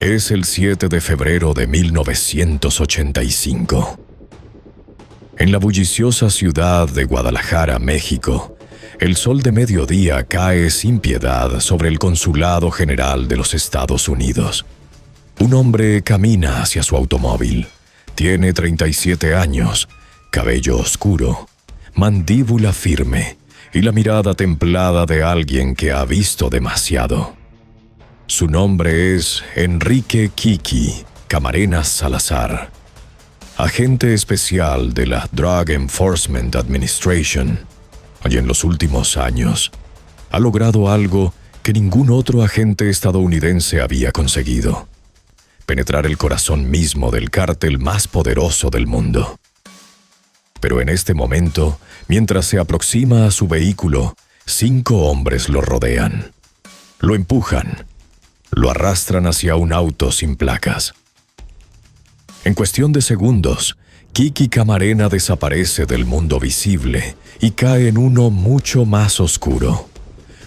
Es el 7 de febrero de 1985. En la bulliciosa ciudad de Guadalajara, México, el sol de mediodía cae sin piedad sobre el Consulado General de los Estados Unidos. Un hombre camina hacia su automóvil. Tiene 37 años, cabello oscuro, mandíbula firme y la mirada templada de alguien que ha visto demasiado. Su nombre es Enrique Kiki Camarena Salazar, agente especial de la Drug Enforcement Administration, y en los últimos años ha logrado algo que ningún otro agente estadounidense había conseguido: penetrar el corazón mismo del cártel más poderoso del mundo. Pero en este momento, mientras se aproxima a su vehículo, 5 hombres lo rodean. Lo empujan. Lo arrastran hacia un auto sin placas. En cuestión de segundos, Kiki Camarena desaparece del mundo visible y cae en uno mucho más oscuro.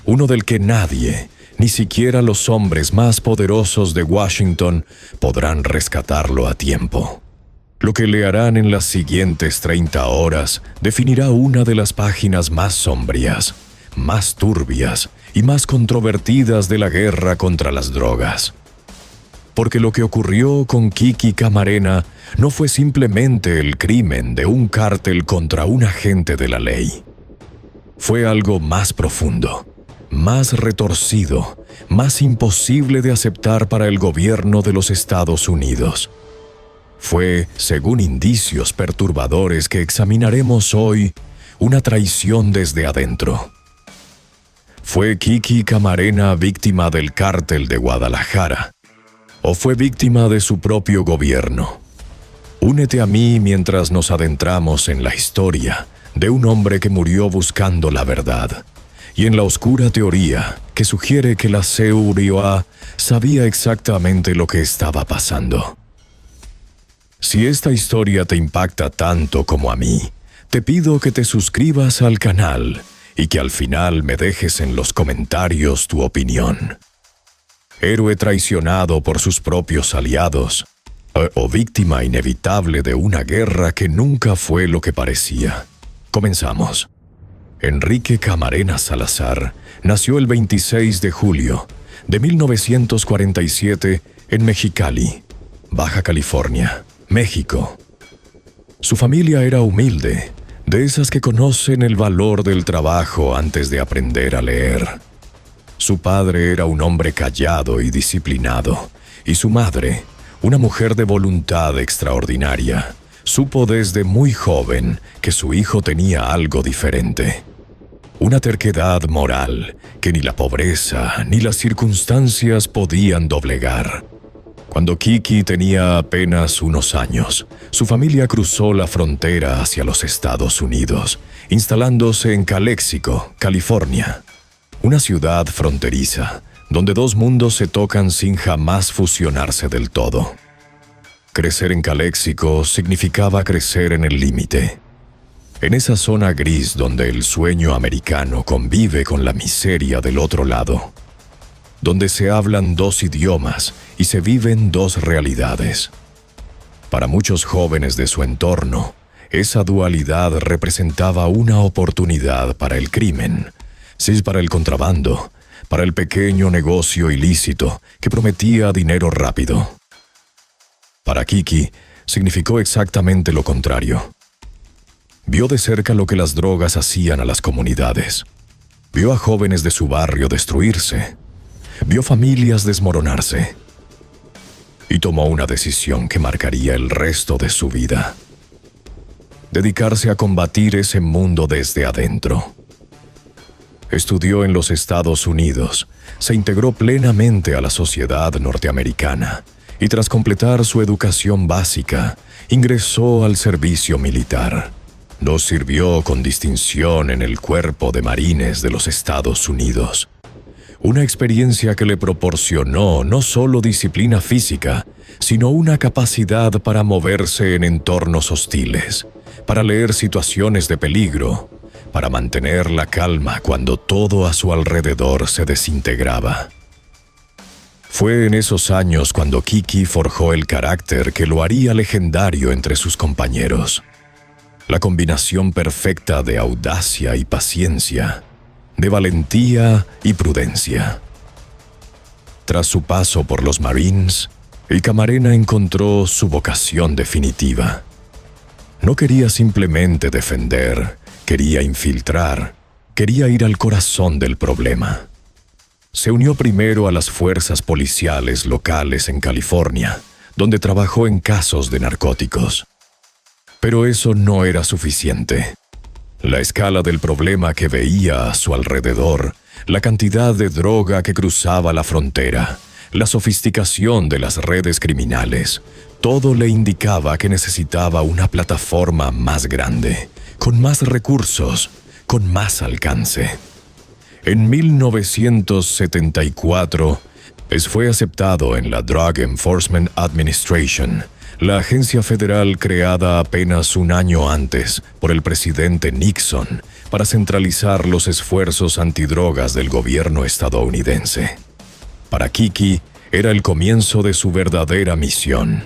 Uno del que nadie, ni siquiera los hombres más poderosos de Washington, podrán rescatarlo a tiempo. Lo que le harán en las siguientes 30 horas definirá una de las páginas más sombrías, más turbias y más controvertidas de la guerra contra las drogas. Porque lo que ocurrió con Kiki Camarena no fue simplemente el crimen de un cártel contra un agente de la ley. Fue algo más profundo, más retorcido, más imposible de aceptar para el gobierno de los Estados Unidos. Fue, según indicios perturbadores que examinaremos hoy, una traición desde adentro. ¿Fue Kiki Camarena víctima del cártel de Guadalajara? ¿O fue víctima de su propio gobierno? Únete a mí mientras nos adentramos en la historia de un hombre que murió buscando la verdad, y en la oscura teoría que sugiere que la CEURIOA sabía exactamente lo que estaba pasando. Si esta historia te impacta tanto como a mí, te pido que te suscribas al canal y que al final me dejes en los comentarios tu opinión. Héroe traicionado por sus propios aliados, o víctima inevitable de una guerra que nunca fue lo que parecía. Comenzamos. Enrique Camarena Salazar nació el 26 de julio de 1947 en Mexicali, Baja California, México. Su familia era humilde, de esas que conocen el valor del trabajo antes de aprender a leer. Su padre era un hombre callado y disciplinado, y su madre, una mujer de voluntad extraordinaria, supo desde muy joven que su hijo tenía algo diferente. Una terquedad moral que ni la pobreza ni las circunstancias podían doblegar. Cuando Kiki tenía apenas unos años, su familia cruzó la frontera hacia los Estados Unidos, instalándose en Calexico, California, una ciudad fronteriza, donde 2 mundos se tocan sin jamás fusionarse del todo. Crecer en Calexico significaba crecer en el límite. En esa zona gris donde el sueño americano convive con la miseria del otro lado, donde se hablan 2 idiomas y se viven 2 realidades. Para muchos jóvenes de su entorno, esa dualidad representaba una oportunidad para el crimen, sí, para el contrabando, para el pequeño negocio ilícito que prometía dinero rápido. Para Kiki, significó exactamente lo contrario. Vio de cerca lo que las drogas hacían a las comunidades. Vio a jóvenes de su barrio destruirse. Vio familias desmoronarse. Y tomó una decisión que marcaría el resto de su vida: dedicarse a combatir ese mundo desde adentro. Estudió en los Estados Unidos, se integró plenamente a la sociedad norteamericana y tras completar su educación básica, ingresó al servicio militar. Nos sirvió con distinción en el Cuerpo de Marines de los Estados Unidos. Una experiencia que le proporcionó no solo disciplina física, sino una capacidad para moverse en entornos hostiles, para leer situaciones de peligro, para mantener la calma cuando todo a su alrededor se desintegraba. Fue en esos años cuando Kiki forjó el carácter que lo haría legendario entre sus compañeros. La combinación perfecta de audacia y paciencia, de valentía y prudencia. Tras su paso por los Marines, el Camarena encontró su vocación definitiva. No quería simplemente defender, quería infiltrar, quería ir al corazón del problema. Se unió primero a las fuerzas policiales locales en California, donde trabajó en casos de narcóticos. Pero eso no era suficiente. La escala del problema que veía a su alrededor, la cantidad de droga que cruzaba la frontera, la sofisticación de las redes criminales, todo le indicaba que necesitaba una plataforma más grande, con más recursos, con más alcance. En 1974, fue aceptado en la Drug Enforcement Administration, la agencia federal creada apenas un año antes por el presidente Nixon para centralizar los esfuerzos antidrogas del gobierno estadounidense. Para Kiki, era el comienzo de su verdadera misión.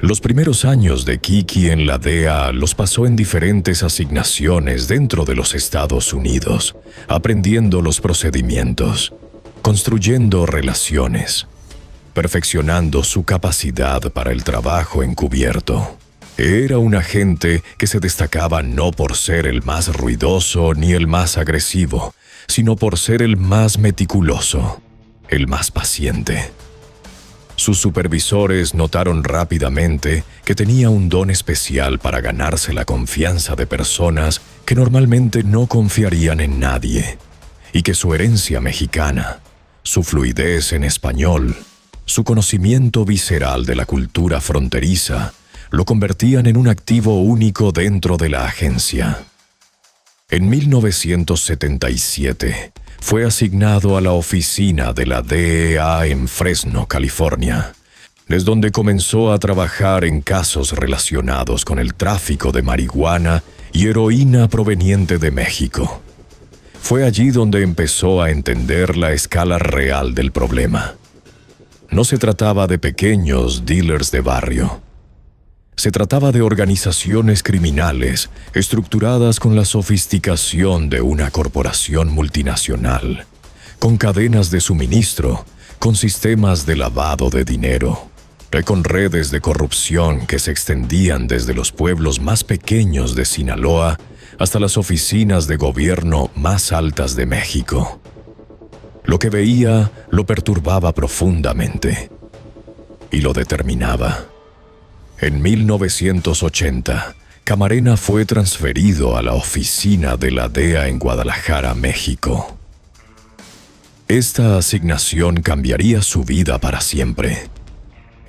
Los primeros años de Kiki en la DEA los pasó en diferentes asignaciones dentro de los Estados Unidos, aprendiendo los procedimientos, construyendo relaciones, perfeccionando su capacidad para el trabajo encubierto. Era un agente que se destacaba no por ser el más ruidoso ni el más agresivo, sino por ser el más meticuloso, el más paciente. Sus supervisores notaron rápidamente que tenía un don especial para ganarse la confianza de personas que normalmente no confiarían en nadie, y que su herencia mexicana, su fluidez en español, su conocimiento visceral de la cultura fronteriza, lo convertían en un activo único dentro de la agencia. En 1977, fue asignado a la oficina de la DEA en Fresno, California, desde donde comenzó a trabajar en casos relacionados con el tráfico de marihuana y heroína proveniente de México. Fue allí donde empezó a entender la escala real del problema. No se trataba de pequeños dealers de barrio. Se trataba de organizaciones criminales estructuradas con la sofisticación de una corporación multinacional, con cadenas de suministro, con sistemas de lavado de dinero, con redes de corrupción que se extendían desde los pueblos más pequeños de Sinaloa hasta las oficinas de gobierno más altas de México. Lo que veía lo perturbaba profundamente y lo determinaba. En 1980, Camarena fue transferido a la oficina de la DEA en Guadalajara, México. Esta asignación cambiaría su vida para siempre.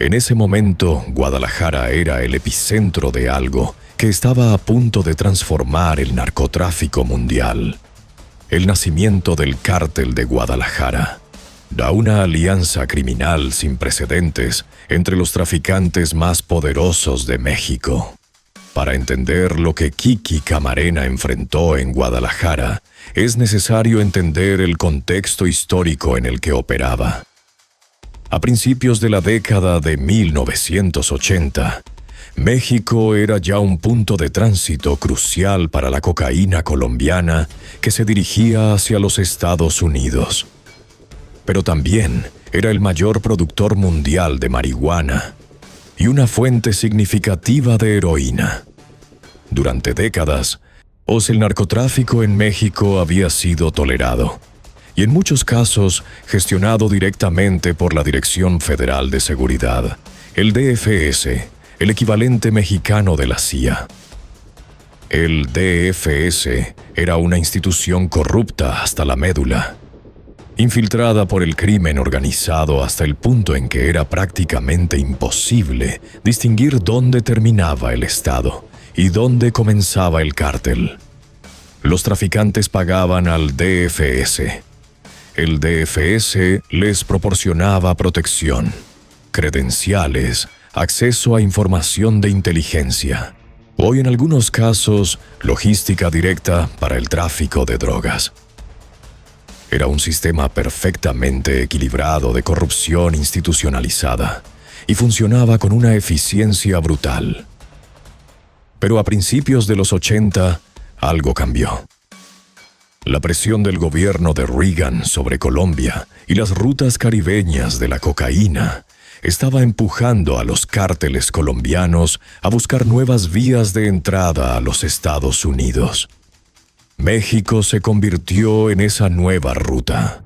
En ese momento, Guadalajara era el epicentro de algo que estaba a punto de transformar el narcotráfico mundial. El nacimiento del Cártel de Guadalajara. Da una alianza criminal sin precedentes entre los traficantes más poderosos de México. Para entender lo que Kiki Camarena enfrentó en Guadalajara, es necesario entender el contexto histórico en el que operaba. A principios de la década de 1980, México era ya un punto de tránsito crucial para la cocaína colombiana que se dirigía hacia los Estados Unidos. Pero también era el mayor productor mundial de marihuana y una fuente significativa de heroína. Durante décadas, el narcotráfico en México había sido tolerado y en muchos casos gestionado directamente por la Dirección Federal de Seguridad, el DFS, el equivalente mexicano de la CIA. El DFS era una institución corrupta hasta la médula, infiltrada por el crimen organizado hasta el punto en que era prácticamente imposible distinguir dónde terminaba el Estado y dónde comenzaba el cártel. Los traficantes pagaban al DFS. El DFS les proporcionaba protección, credenciales, acceso a información de inteligencia, o en algunos casos, logística directa para el tráfico de drogas. Era un sistema perfectamente equilibrado de corrupción institucionalizada y funcionaba con una eficiencia brutal. Pero a principios de los 80, algo cambió. La presión del gobierno de Reagan sobre Colombia y las rutas caribeñas de la cocaína estaba empujando a los cárteles colombianos a buscar nuevas vías de entrada a los Estados Unidos. México se convirtió en esa nueva ruta.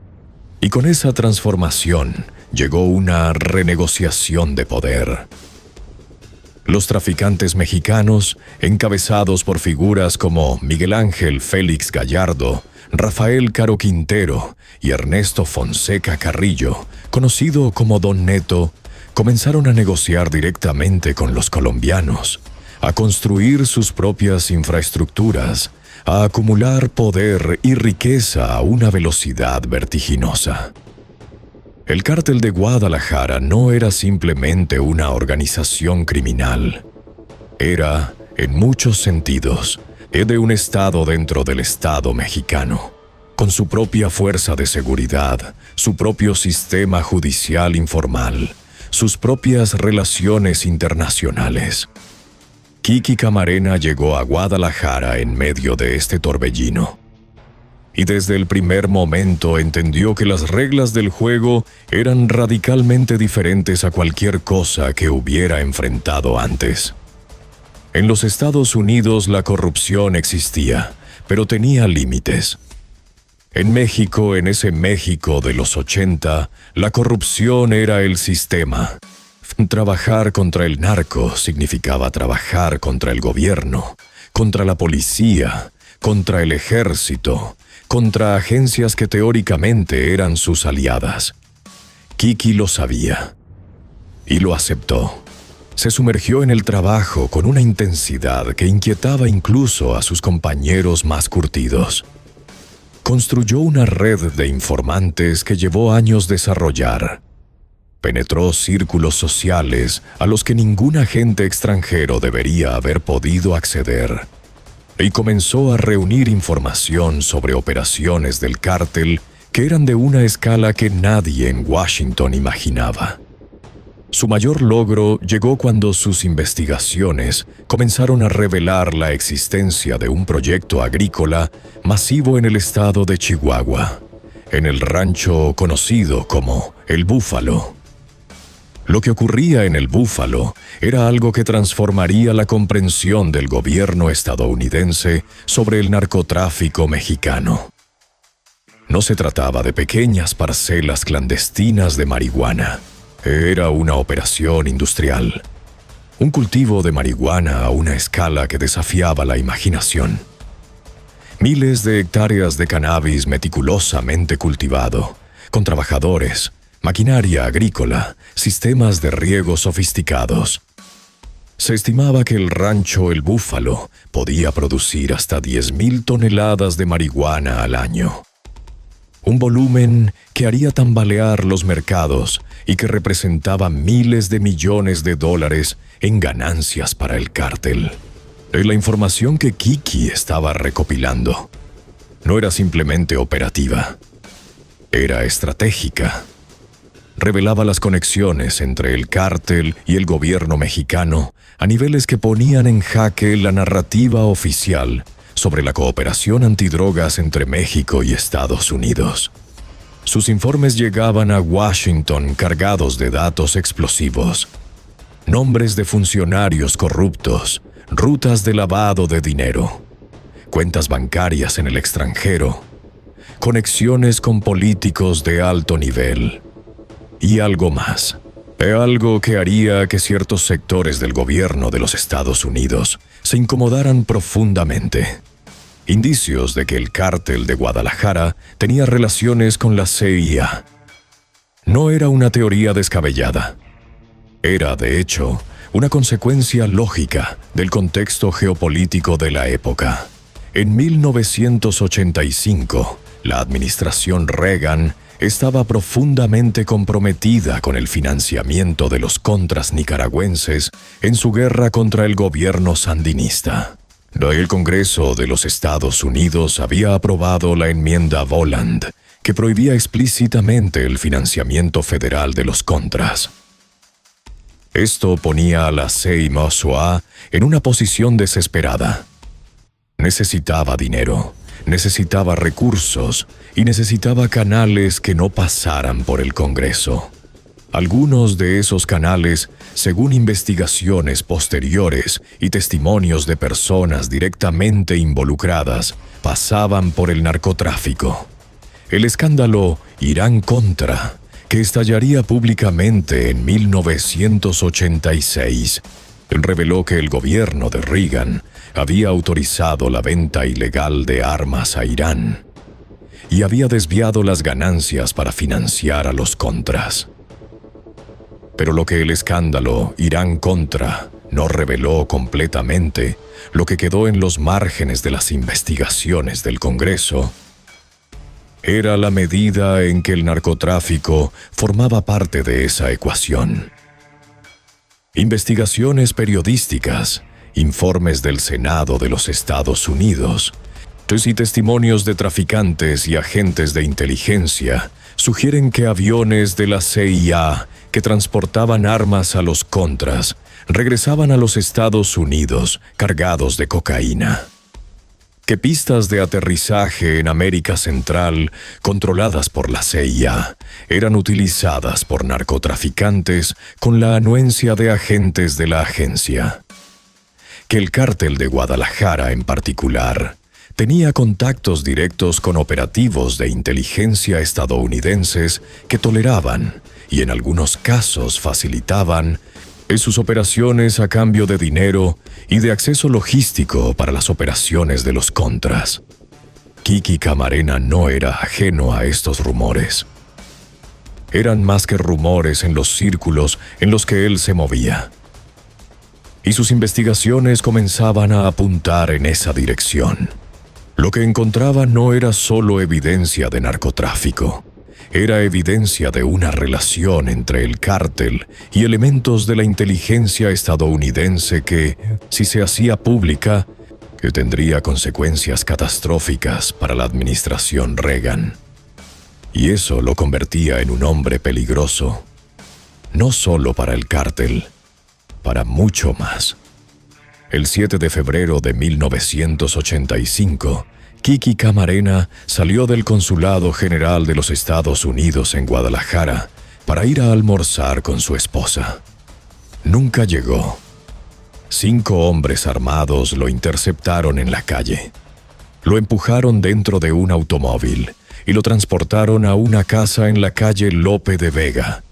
Y con esa transformación llegó una renegociación de poder. Los traficantes mexicanos, encabezados por figuras como Miguel Ángel Félix Gallardo, Rafael Caro Quintero y Ernesto Fonseca Carrillo, conocido como Don Neto, comenzaron a negociar directamente con los colombianos, a construir sus propias infraestructuras, a acumular poder y riqueza a una velocidad vertiginosa. El Cártel de Guadalajara no era simplemente una organización criminal. Era, en muchos sentidos, de un estado dentro del Estado mexicano, con su propia fuerza de seguridad, su propio sistema judicial informal, sus propias relaciones internacionales. Kiki Camarena llegó a Guadalajara en medio de este torbellino. Y desde el primer momento entendió que las reglas del juego eran radicalmente diferentes a cualquier cosa que hubiera enfrentado antes. En los Estados Unidos la corrupción existía, pero tenía límites. En México, en ese México de los 80, la corrupción era el sistema. Trabajar contra el narco significaba trabajar contra el gobierno, contra la policía, contra el ejército, contra agencias que teóricamente eran sus aliadas. Kiki lo sabía y lo aceptó. Se sumergió en el trabajo con una intensidad que inquietaba incluso a sus compañeros más curtidos. Construyó una red de informantes que llevó años desarrollar. Penetró círculos sociales a los que ningún agente extranjero debería haber podido acceder. Y comenzó a reunir información sobre operaciones del cártel que eran de una escala que nadie en Washington imaginaba. Su mayor logro llegó cuando sus investigaciones comenzaron a revelar la existencia de un proyecto agrícola masivo en el estado de Chihuahua, en el rancho conocido como El Búfalo. Lo que ocurría en El Búfalo era algo que transformaría la comprensión del gobierno estadounidense sobre el narcotráfico mexicano. No se trataba de pequeñas parcelas clandestinas de marihuana. Era una operación industrial. Un cultivo de marihuana a una escala que desafiaba la imaginación. Miles de hectáreas de cannabis meticulosamente cultivado, con trabajadores, maquinaria agrícola, sistemas de riego sofisticados. Se estimaba que el rancho El Búfalo podía producir hasta 10,000 toneladas de marihuana al año. Un volumen que haría tambalear los mercados y que representaba miles de millones de dólares en ganancias para el cártel. La información que Kiki estaba recopilando no era simplemente operativa, era estratégica. Revelaba las conexiones entre el cártel y el gobierno mexicano a niveles que ponían en jaque la narrativa oficial sobre la cooperación antidrogas entre México y Estados Unidos. Sus informes llegaban a Washington cargados de datos explosivos, nombres de funcionarios corruptos, rutas de lavado de dinero, cuentas bancarias en el extranjero, conexiones con políticos de alto nivel. Y algo más, algo que haría que ciertos sectores del gobierno de los Estados Unidos se incomodaran profundamente. Indicios de que el cártel de Guadalajara tenía relaciones con la CIA. No era una teoría descabellada. Era, de hecho, una consecuencia lógica del contexto geopolítico de la época. En 1985, la administración Reagan estaba profundamente comprometida con el financiamiento de los contras nicaragüenses en su guerra contra el gobierno sandinista. El Congreso de los Estados Unidos había aprobado la enmienda Boland, que prohibía explícitamente el financiamiento federal de los contras. Esto ponía a la CMOSOA en una posición desesperada. Necesitaba dinero, necesitaba recursos y necesitaba canales que no pasaran por el Congreso. Algunos de esos canales, según investigaciones posteriores y testimonios de personas directamente involucradas, pasaban por el narcotráfico. El escándalo Irán-Contra, que estallaría públicamente en 1986, reveló que el gobierno de Reagan había autorizado la venta ilegal de armas a Irán y había desviado las ganancias para financiar a los contras. Pero lo que el escándalo Irán-Contra no reveló completamente, lo que quedó en los márgenes de las investigaciones del Congreso, era la medida en que el narcotráfico formaba parte de esa ecuación. Investigaciones periodísticas, informes del Senado de los Estados Unidos y testimonios de traficantes y agentes de inteligencia sugieren que aviones de la CIA que transportaban armas a los contras regresaban a los Estados Unidos cargados de cocaína. Que pistas de aterrizaje en América Central, controladas por la CIA, eran utilizadas por narcotraficantes con la anuencia de agentes de la agencia. Que el cártel de Guadalajara, en particular, tenía contactos directos con operativos de inteligencia estadounidenses que toleraban, y en algunos casos facilitaban, sus operaciones a cambio de dinero y de acceso logístico para las operaciones de los contras. Kiki Camarena no era ajeno a estos rumores. Eran más que rumores en los círculos en los que él se movía. Y sus investigaciones comenzaban a apuntar en esa dirección. Lo que encontraba no era solo evidencia de narcotráfico. Era evidencia de una relación entre el cártel y elementos de la inteligencia estadounidense que, si se hacía pública, que tendría consecuencias catastróficas para la administración Reagan. Y eso lo convertía en un hombre peligroso, no solo para el cártel, para mucho más. El 7 de febrero de 1985, Kiki Camarena salió del Consulado General de los Estados Unidos en Guadalajara para ir a almorzar con su esposa. Nunca llegó. 5 hombres armados lo interceptaron en la calle. Lo empujaron dentro de un automóvil y lo transportaron a una casa en la calle Lope de Vega,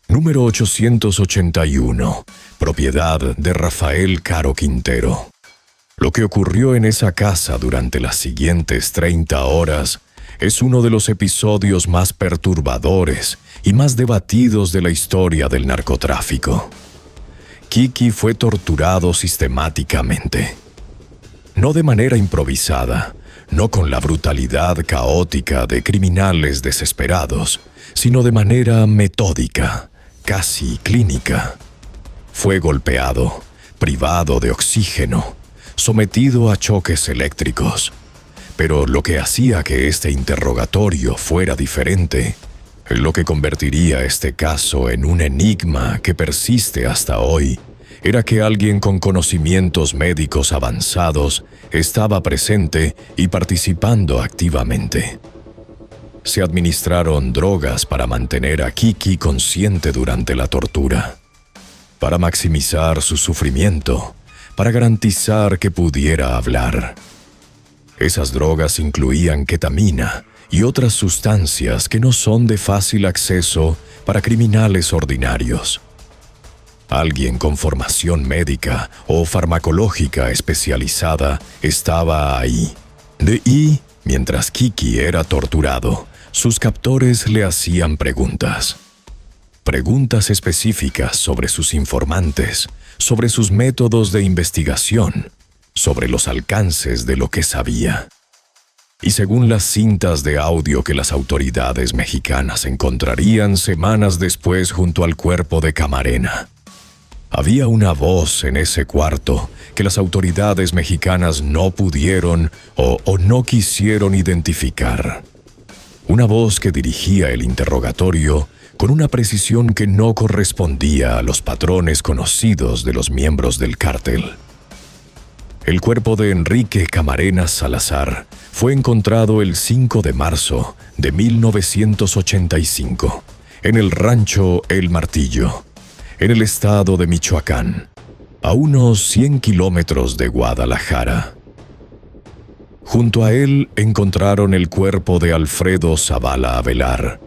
número 881, propiedad de Rafael Caro Quintero. Lo que ocurrió en esa casa durante las siguientes 30 horas es uno de los episodios más perturbadores y más debatidos de la historia del narcotráfico. Kiki fue torturado sistemáticamente. No de manera improvisada, no con la brutalidad caótica de criminales desesperados, sino de manera metódica, casi clínica. Fue golpeado, privado de oxígeno, sometido a choques eléctricos. Pero lo que hacía que este interrogatorio fuera diferente, lo que convertiría este caso en un enigma que persiste hasta hoy, era que alguien con conocimientos médicos avanzados estaba presente y participando activamente. Se administraron drogas para mantener a Kiki consciente durante la tortura, para maximizar su sufrimiento, para garantizar que pudiera hablar. Esas drogas incluían ketamina y otras sustancias que no son de fácil acceso para criminales ordinarios. Alguien con formación médica o farmacológica especializada estaba ahí. Mientras Kiki era torturado, sus captores le hacían preguntas. Preguntas específicas sobre sus informantes, sobre sus métodos de investigación, sobre los alcances de lo que sabía. Y según las cintas de audio que las autoridades mexicanas encontrarían semanas después junto al cuerpo de Camarena, había una voz en ese cuarto que las autoridades mexicanas no pudieron o no quisieron identificar. una voz que dirigía el interrogatorio con una precisión que no correspondía a los patrones conocidos de los miembros del cártel. El cuerpo de Enrique Camarena Salazar fue encontrado el 5 de marzo de 1985 en el rancho El Martillo, en el estado de Michoacán, a unos 100 kilómetros de Guadalajara. Junto a él encontraron el cuerpo de Alfredo Zavala Avelar,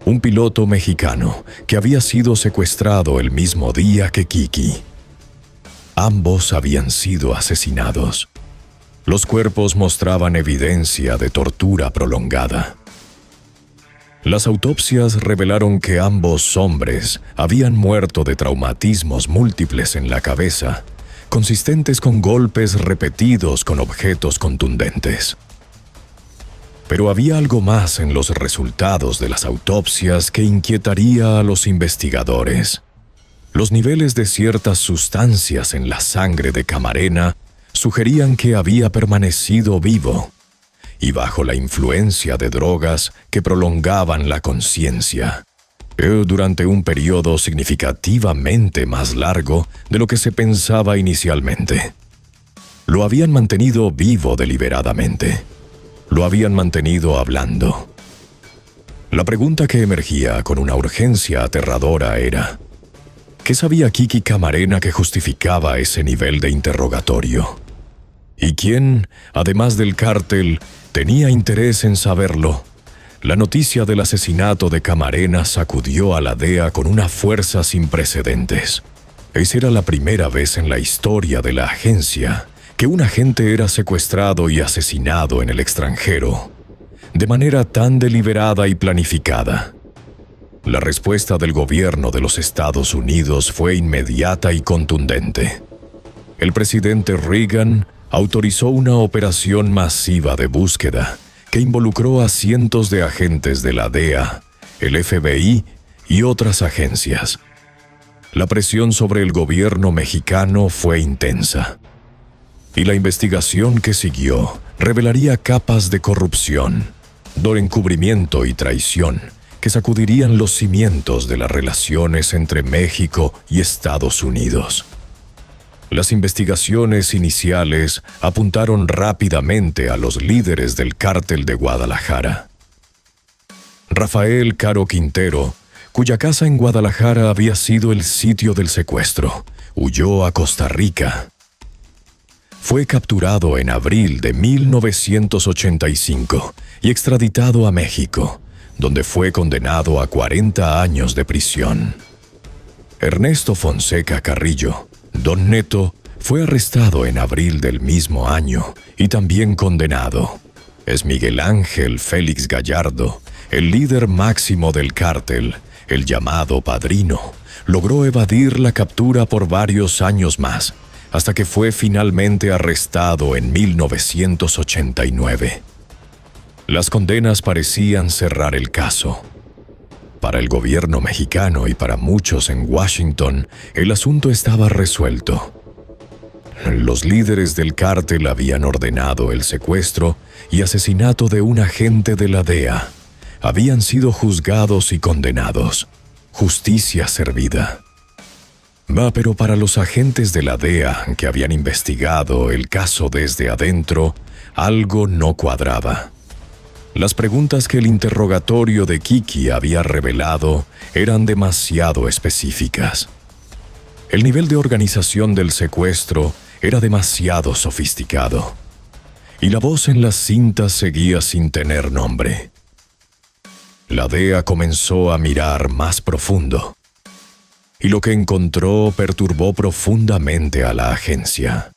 un piloto mexicano que había sido secuestrado el mismo día que Kiki. Ambos habían sido asesinados. Los cuerpos mostraban evidencia de tortura prolongada. Las autopsias revelaron que ambos hombres habían muerto de traumatismos múltiples en la cabeza, consistentes con golpes repetidos con objetos contundentes. Pero había algo más en los resultados de las autopsias que inquietaría a los investigadores. Los niveles de ciertas sustancias en la sangre de Camarena sugerían que había permanecido vivo y bajo la influencia de drogas que prolongaban la conciencia, durante un periodo significativamente más largo de lo que se pensaba inicialmente. Lo habían mantenido vivo deliberadamente. Lo habían mantenido hablando. La pregunta que emergía con una urgencia aterradora era: ¿qué sabía Kiki Camarena que justificaba ese nivel de interrogatorio? ¿Y quién, además del cártel, tenía interés en saberlo? La noticia del asesinato de Camarena sacudió a la DEA con una fuerza sin precedentes. Esa era la primera vez en la historia de la agencia que un agente era secuestrado y asesinado en el extranjero, de manera tan deliberada y planificada. La respuesta del gobierno de los Estados Unidos fue inmediata y contundente. El presidente Reagan autorizó una operación masiva de búsqueda que involucró a cientos de agentes de la DEA, el FBI y otras agencias. La presión sobre el gobierno mexicano fue intensa, y la investigación que siguió revelaría capas de corrupción, de encubrimiento y traición que sacudirían los cimientos de las relaciones entre México y Estados Unidos. Las investigaciones iniciales apuntaron rápidamente a los líderes del cártel de Guadalajara. Rafael Caro Quintero, cuya casa en Guadalajara había sido el sitio del secuestro, huyó a Costa Rica. Fue capturado en abril de 1985 y extraditado a México, donde fue condenado a 40 años de prisión. Ernesto Fonseca Carrillo, Don Neto, fue arrestado en abril del mismo año y también condenado. Es Miguel Ángel Félix Gallardo, el líder máximo del cártel, el llamado Padrino, logró evadir la captura por varios años más, hasta que fue finalmente arrestado en 1989. Las condenas parecían cerrar el caso. Para el gobierno mexicano y para muchos en Washington, el asunto estaba resuelto. Los líderes del cártel habían ordenado el secuestro y asesinato de un agente de la DEA. Habían sido juzgados y condenados. Justicia servida. Pero para los agentes de la DEA que habían investigado el caso desde adentro, algo no cuadraba. Las preguntas que el interrogatorio de Kiki había revelado eran demasiado específicas. El nivel de organización del secuestro era demasiado sofisticado, y la voz en las cintas seguía sin tener nombre. La DEA comenzó a mirar más profundo, y lo que encontró perturbó profundamente a la agencia.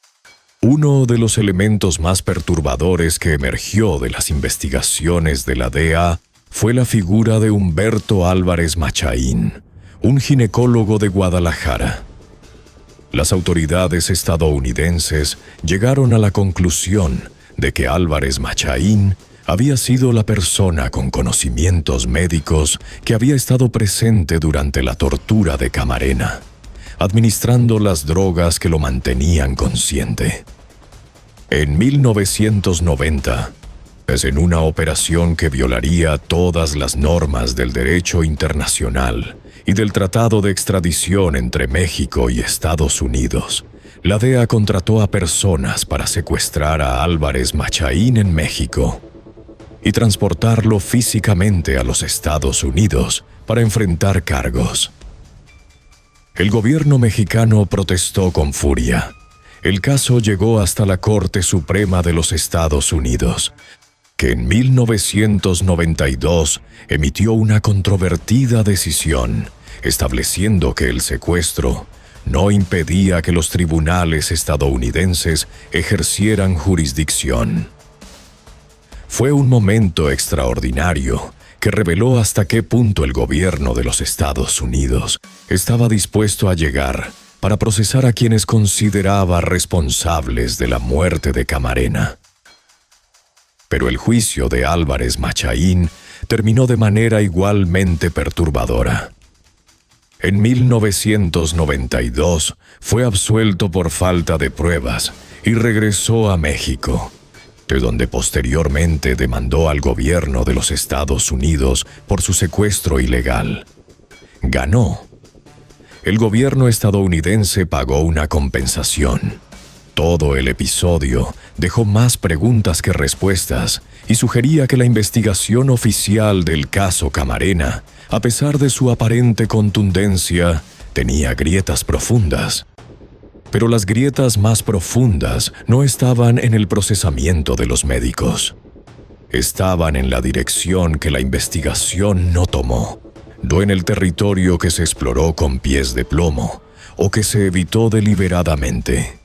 Uno de los elementos más perturbadores que emergió de las investigaciones de la DEA fue la figura de Humberto Álvarez Machaín, un ginecólogo de Guadalajara. Las autoridades estadounidenses llegaron a la conclusión de que Álvarez Machaín había sido la persona con conocimientos médicos que había estado presente durante la tortura de Camarena, administrando las drogas que lo mantenían consciente. En 1990, Es en una operación que violaría todas las normas del derecho internacional y del Tratado de Extradición entre México y Estados Unidos. La DEA contrató a personas para secuestrar a Álvarez Machaín en México y transportarlo físicamente a los Estados Unidos para enfrentar cargos. El gobierno mexicano protestó con furia. El caso llegó hasta la Corte Suprema de los Estados Unidos, que en 1992 emitió una controvertida decisión, estableciendo que el secuestro no impedía que los tribunales estadounidenses ejercieran jurisdicción. Fue un momento extraordinario que reveló hasta qué punto el gobierno de los Estados Unidos estaba dispuesto a llegar para procesar a quienes consideraba responsables de la muerte de Camarena. Pero el juicio de Álvarez Machaín terminó de manera igualmente perturbadora. En 1992 fue absuelto por falta de pruebas y regresó a México, de donde posteriormente demandó al gobierno de los Estados Unidos por su secuestro ilegal. Ganó. El gobierno estadounidense pagó una compensación. Todo el episodio dejó más preguntas que respuestas y sugería que la investigación oficial del caso Camarena, a pesar de su aparente contundencia, tenía grietas profundas. Pero las grietas más profundas no estaban en el procesamiento de los médicos. Estaban en la dirección que la investigación no tomó, no en el territorio que se exploró con pies de plomo o que se evitó deliberadamente.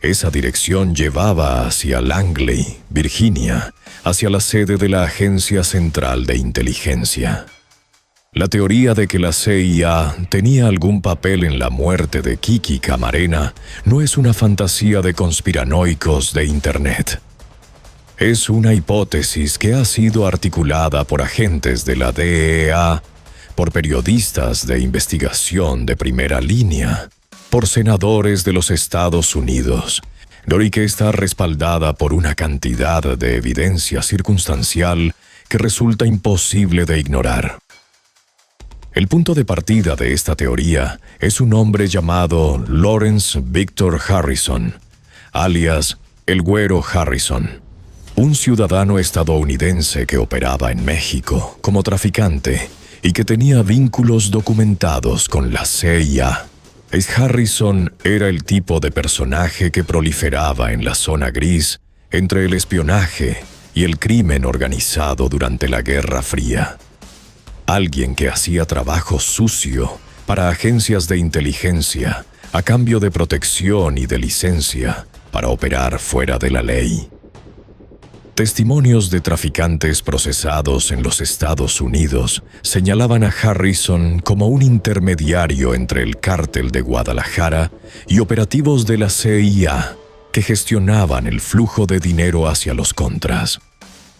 Esa dirección llevaba hacia Langley, Virginia, hacia la sede de la Agencia Central de Inteligencia. La teoría de que la CIA tenía algún papel en la muerte de Kiki Camarena no es una fantasía de conspiranoicos de Internet. Es una hipótesis que ha sido articulada por agentes de la DEA, por periodistas de investigación de primera línea, por senadores de los Estados Unidos, y que está respaldada por una cantidad de evidencia circunstancial que resulta imposible de ignorar. El punto de partida de esta teoría es un hombre llamado Lawrence Victor Harrison, alias el Güero Harrison, un ciudadano estadounidense que operaba en México como traficante y que tenía vínculos documentados con la CIA. Harrison era el tipo de personaje que proliferaba en la zona gris entre el espionaje y el crimen organizado durante la Guerra Fría. Alguien que hacía trabajo sucio para agencias de inteligencia a cambio de protección y de licencia para operar fuera de la ley. Testimonios de traficantes procesados en los Estados Unidos señalaban a Harrison como un intermediario entre el cártel de Guadalajara y operativos de la CIA que gestionaban el flujo de dinero hacia los contras.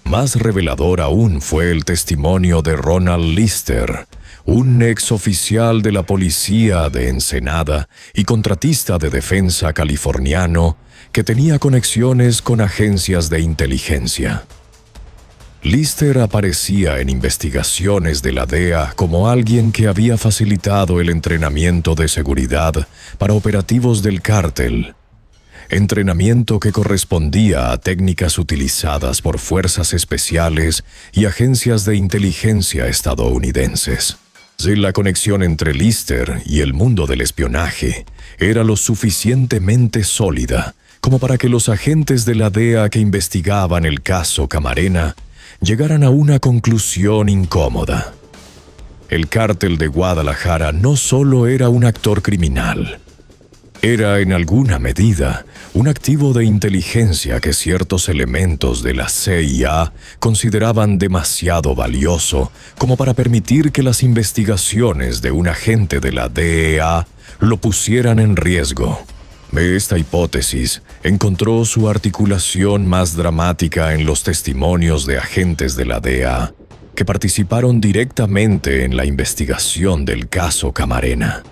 Más revelador aún fue el testimonio de Ronald Lister, un exoficial de la policía de Ensenada y contratista de defensa californiano que tenía conexiones con agencias de inteligencia. Lister aparecía en investigaciones de la DEA como alguien que había facilitado el entrenamiento de seguridad para operativos del cártel, entrenamiento que correspondía a técnicas utilizadas por fuerzas especiales y agencias de inteligencia estadounidenses. Si la conexión entre Lister y el mundo del espionaje era lo suficientemente sólida como para que los agentes de la DEA que investigaban el caso Camarena llegaran a una conclusión incómoda. El cártel de Guadalajara no solo era un actor criminal, era en alguna medida un activo de inteligencia que ciertos elementos de la CIA consideraban demasiado valioso como para permitir que las investigaciones de un agente de la DEA lo pusieran en riesgo. Esta hipótesis encontró su articulación más dramática en los testimonios de agentes de la DEA que participaron directamente en la investigación del caso Camarena.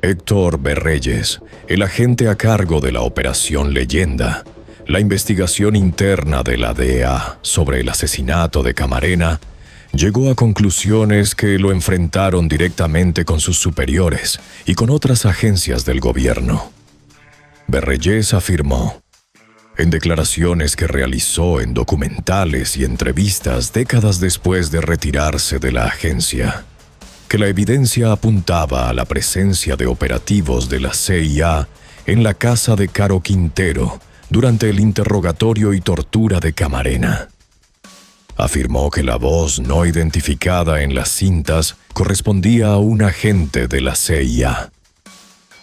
Héctor B. Reyes, el agente a cargo de la Operación Leyenda, La investigación interna de la DEA sobre el asesinato de Camarena llegó a conclusiones que lo enfrentaron directamente con sus superiores y con otras agencias del gobierno. Berreyes afirmó, en declaraciones que realizó en documentales y entrevistas décadas después de retirarse de la agencia, que la evidencia apuntaba a la presencia de operativos de la CIA en la casa de Caro Quintero durante el interrogatorio y tortura de Camarena. Afirmó que la voz no identificada en las cintas correspondía a un agente de la CIA.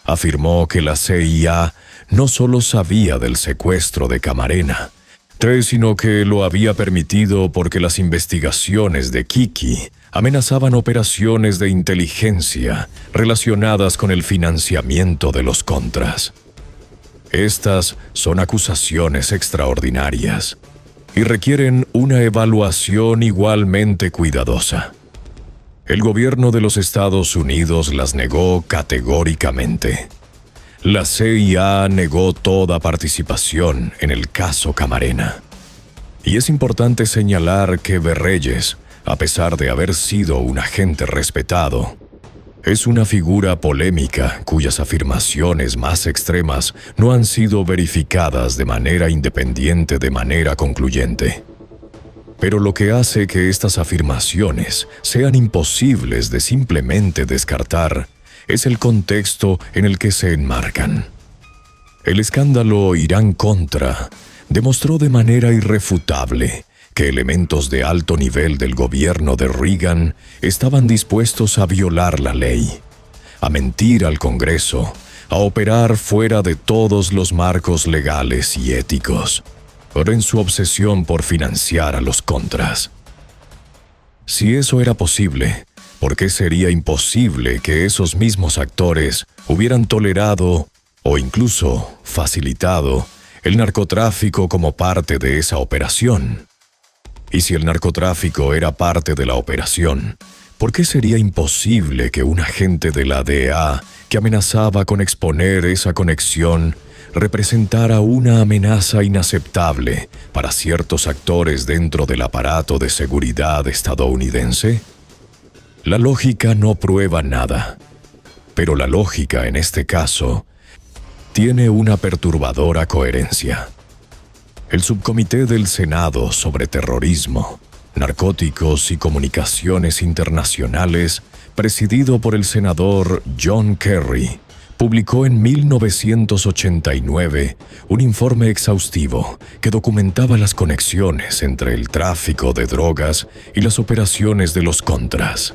Afirmó que la CIA no solo sabía del secuestro de Camarena, sino que lo había permitido porque las investigaciones de Kiki amenazaban operaciones de inteligencia relacionadas con el financiamiento de los Contras. Estas son acusaciones extraordinarias y requieren una evaluación igualmente cuidadosa. El gobierno de los Estados Unidos las negó categóricamente. La CIA negó toda participación en el caso Camarena. Y es importante señalar que Berreyes, a pesar de haber sido un agente respetado, es una figura polémica cuyas afirmaciones más extremas no han sido verificadas de manera independiente de manera concluyente. Pero lo que hace que estas afirmaciones sean imposibles de simplemente descartar es el contexto en el que se enmarcan. El escándalo Irán-Contra demostró de manera irrefutable que elementos de alto nivel del gobierno de Reagan estaban dispuestos a violar la ley, a mentir al Congreso, a operar fuera de todos los marcos legales y éticos, pero en su obsesión por financiar a los Contras. Si eso era posible, ¿por qué sería imposible que esos mismos actores hubieran tolerado o incluso facilitado el narcotráfico como parte de esa operación? Y si el narcotráfico era parte de la operación, ¿por qué sería imposible que un agente de la DEA que amenazaba con exponer esa conexión representara una amenaza inaceptable para ciertos actores dentro del aparato de seguridad estadounidense? La lógica no prueba nada, pero la lógica en este caso tiene una perturbadora coherencia. El Subcomité del Senado sobre Terrorismo, Narcóticos y Comunicaciones Internacionales, presidido por el senador John Kerry, publicó en 1989 un informe exhaustivo que documentaba las conexiones entre el tráfico de drogas y las operaciones de los Contras.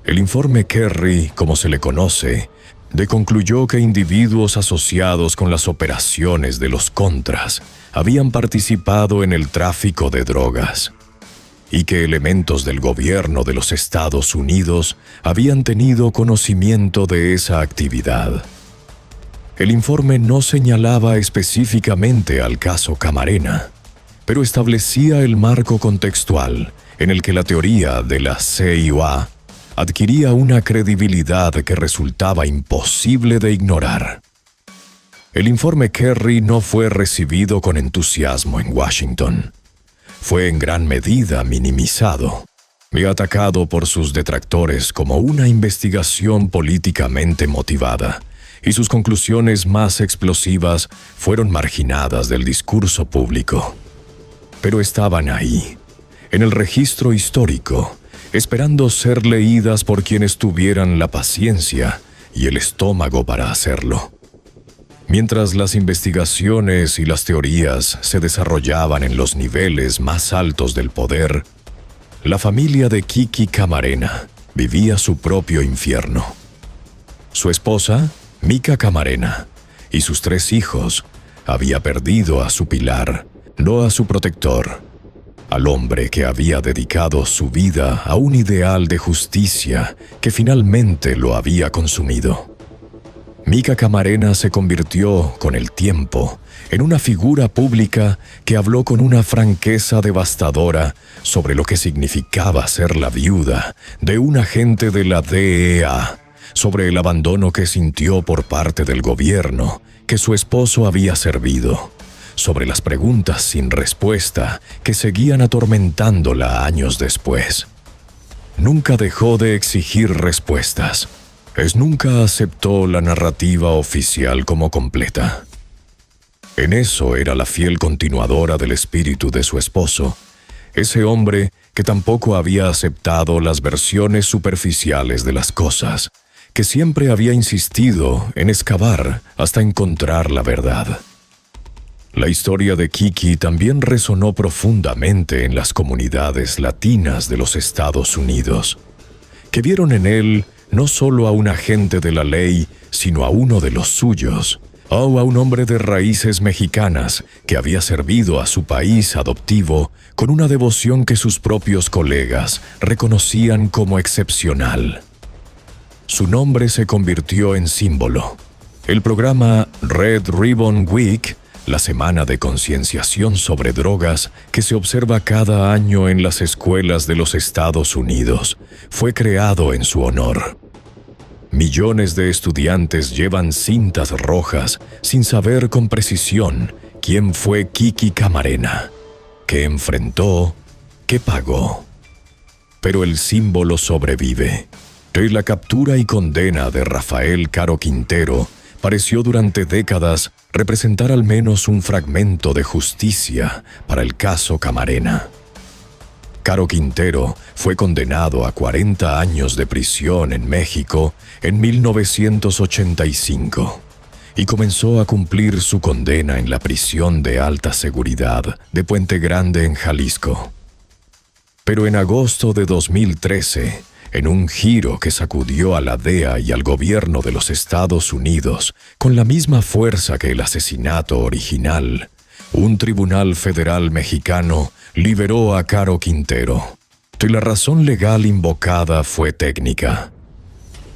El informe Kerry, como se le conoce, concluyó que individuos asociados con las operaciones de los Contras habían participado en el tráfico de drogas y que elementos del gobierno de los Estados Unidos habían tenido conocimiento de esa actividad. El informe no señalaba específicamente al caso Camarena, pero establecía el marco contextual en el que la teoría de la CIA adquiría una credibilidad que resultaba imposible de ignorar. El informe Kerry no fue recibido con entusiasmo en Washington. Fue en gran medida minimizado y atacado por sus detractores como una investigación políticamente motivada, y sus conclusiones más explosivas fueron marginadas del discurso público. Pero estaban ahí, en el registro histórico, esperando ser leídas por quienes tuvieran la paciencia y el estómago para hacerlo. Mientras las investigaciones y las teorías se desarrollaban en los niveles más altos del poder, la familia de Kiki Camarena vivía su propio infierno. Su esposa, Mika Camarena, y sus 3 hijos había perdido a su pilar, no a su protector, al hombre que había dedicado su vida a un ideal de justicia que finalmente lo había consumido. Mika Camarena se convirtió, con el tiempo, en una figura pública que habló con una franqueza devastadora sobre lo que significaba ser la viuda de un agente de la DEA, sobre el abandono que sintió por parte del gobierno que su esposo había servido, sobre las preguntas sin respuesta que seguían atormentándola años después. Nunca dejó de exigir respuestas, nunca aceptó la narrativa oficial como completa. En eso era la fiel continuadora del espíritu de su esposo, ese hombre que tampoco había aceptado las versiones superficiales de las cosas, que siempre había insistido en excavar hasta encontrar la verdad. La historia de Kiki también resonó profundamente en las comunidades latinas de los Estados Unidos, que vieron en él no solo a un agente de la ley, sino a uno de los suyos, o a un hombre de raíces mexicanas que había servido a su país adoptivo con una devoción que sus propios colegas reconocían como excepcional. Su nombre se convirtió en símbolo. El programa Red Ribbon Week, la semana de concienciación sobre drogas que se observa cada año en las escuelas de los Estados Unidos, fue creado en su honor. Millones de estudiantes llevan cintas rojas sin saber con precisión quién fue Kiki Camarena, qué enfrentó, qué pagó. Pero el símbolo sobrevive. Tras la captura y condena de Rafael Caro Quintero, pareció durante décadas representar al menos un fragmento de justicia para el caso Camarena. Caro Quintero fue condenado a 40 años de prisión en México en 1985 y comenzó a cumplir su condena en la prisión de alta seguridad de Puente Grande en Jalisco. Pero en agosto de 2013, en un giro que sacudió a la DEA y al gobierno de los Estados Unidos con la misma fuerza que el asesinato original, un tribunal federal mexicano liberó a Caro Quintero. Y la razón legal invocada fue técnica.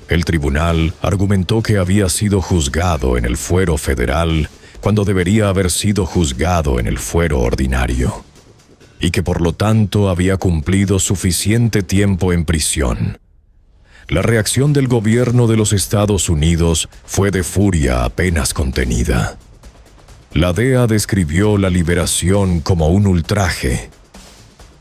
El tribunal argumentó que había sido juzgado en el fuero federal cuando debería haber sido juzgado en el fuero ordinario, y que por lo tanto había cumplido suficiente tiempo en prisión. La reacción del gobierno de los Estados Unidos fue de furia apenas contenida. La DEA describió la liberación como un ultraje.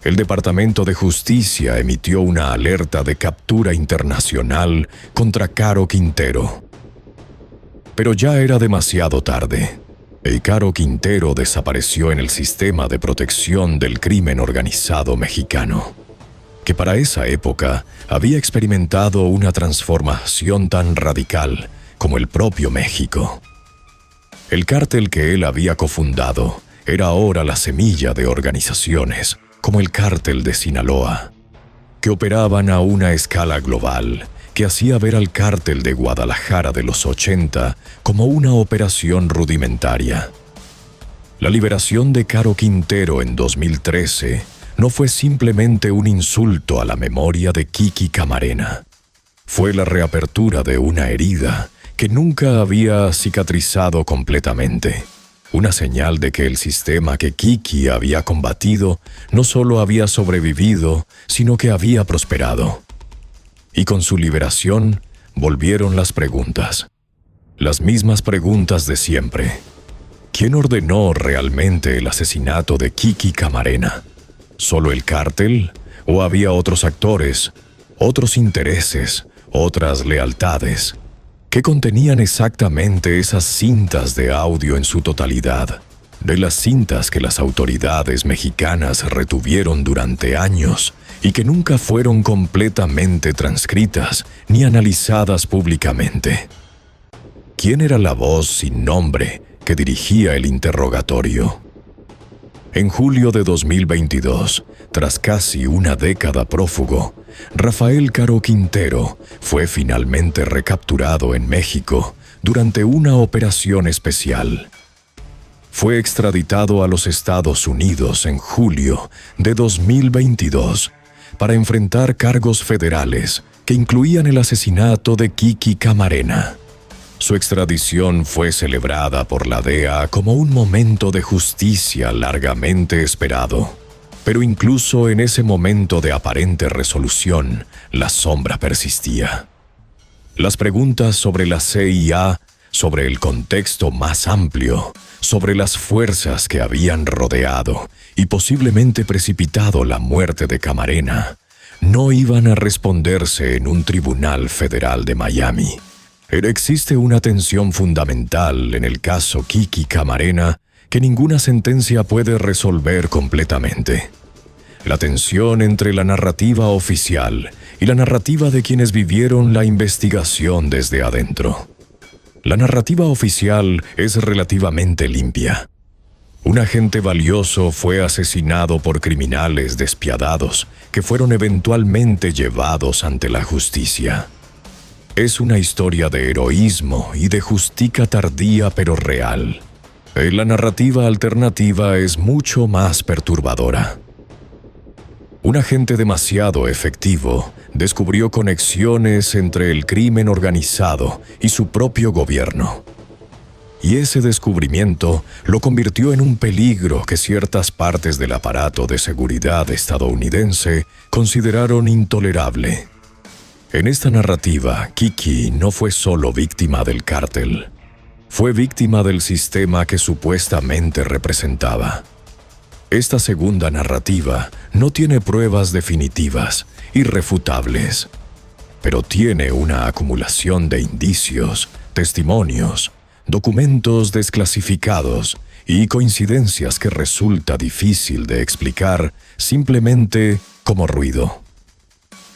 El Departamento de Justicia emitió una alerta de captura internacional contra Caro Quintero. Pero ya era demasiado tarde. Y Caro Quintero desapareció en el sistema de protección del crimen organizado mexicano, que para esa época había experimentado una transformación tan radical como el propio México. El cártel que él había cofundado era ahora la semilla de organizaciones como el Cártel de Sinaloa, que operaban a una escala global, que hacía ver al Cártel de Guadalajara de los 80 como una operación rudimentaria. La liberación de Caro Quintero en 2013 no fue simplemente un insulto a la memoria de Kiki Camarena. Fue la reapertura de una herida que nunca había cicatrizado completamente. Una señal de que el sistema que Kiki había combatido no solo había sobrevivido, sino que había prosperado. Y con su liberación volvieron las preguntas. Las mismas preguntas de siempre. ¿Quién ordenó realmente el asesinato de Kiki Camarena? ¿Solo el cártel? ¿O había otros actores, otros intereses, otras lealtades? ¿Qué contenían exactamente esas cintas de audio en su totalidad? De las cintas que las autoridades mexicanas retuvieron durante años y que nunca fueron completamente transcritas ni analizadas públicamente. ¿Quién era la voz sin nombre que dirigía el interrogatorio? En julio de 2022, tras casi una década prófugo, Rafael Caro Quintero fue finalmente recapturado en México durante una operación especial. Fue extraditado a los Estados Unidos en julio de 2022 para enfrentar cargos federales que incluían el asesinato de Kiki Camarena. Su extradición fue celebrada por la DEA como un momento de justicia largamente esperado. Pero incluso en ese momento de aparente resolución, la sombra persistía. Las preguntas sobre la CIA sobre el contexto más amplio, sobre las fuerzas que habían rodeado y posiblemente precipitado la muerte de Camarena, no iban a responderse en un tribunal federal de Miami. Pero existe una tensión fundamental en el caso Kiki Camarena que ninguna sentencia puede resolver completamente. La tensión entre la narrativa oficial y la narrativa de quienes vivieron la investigación desde adentro. La narrativa oficial es relativamente limpia. Un agente valioso fue asesinado por criminales despiadados que fueron eventualmente llevados ante la justicia. Es una historia de heroísmo y de justicia tardía pero real. La narrativa alternativa es mucho más perturbadora. Un agente demasiado efectivo descubrió conexiones entre el crimen organizado y su propio gobierno. Y ese descubrimiento lo convirtió en un peligro que ciertas partes del aparato de seguridad estadounidense consideraron intolerable. En esta narrativa, Kiki no fue solo víctima del cártel. Fue víctima del sistema que supuestamente representaba. Esta segunda narrativa no tiene pruebas definitivas, irrefutables, pero tiene una acumulación de indicios, testimonios, documentos desclasificados y coincidencias que resulta difícil de explicar simplemente como ruido.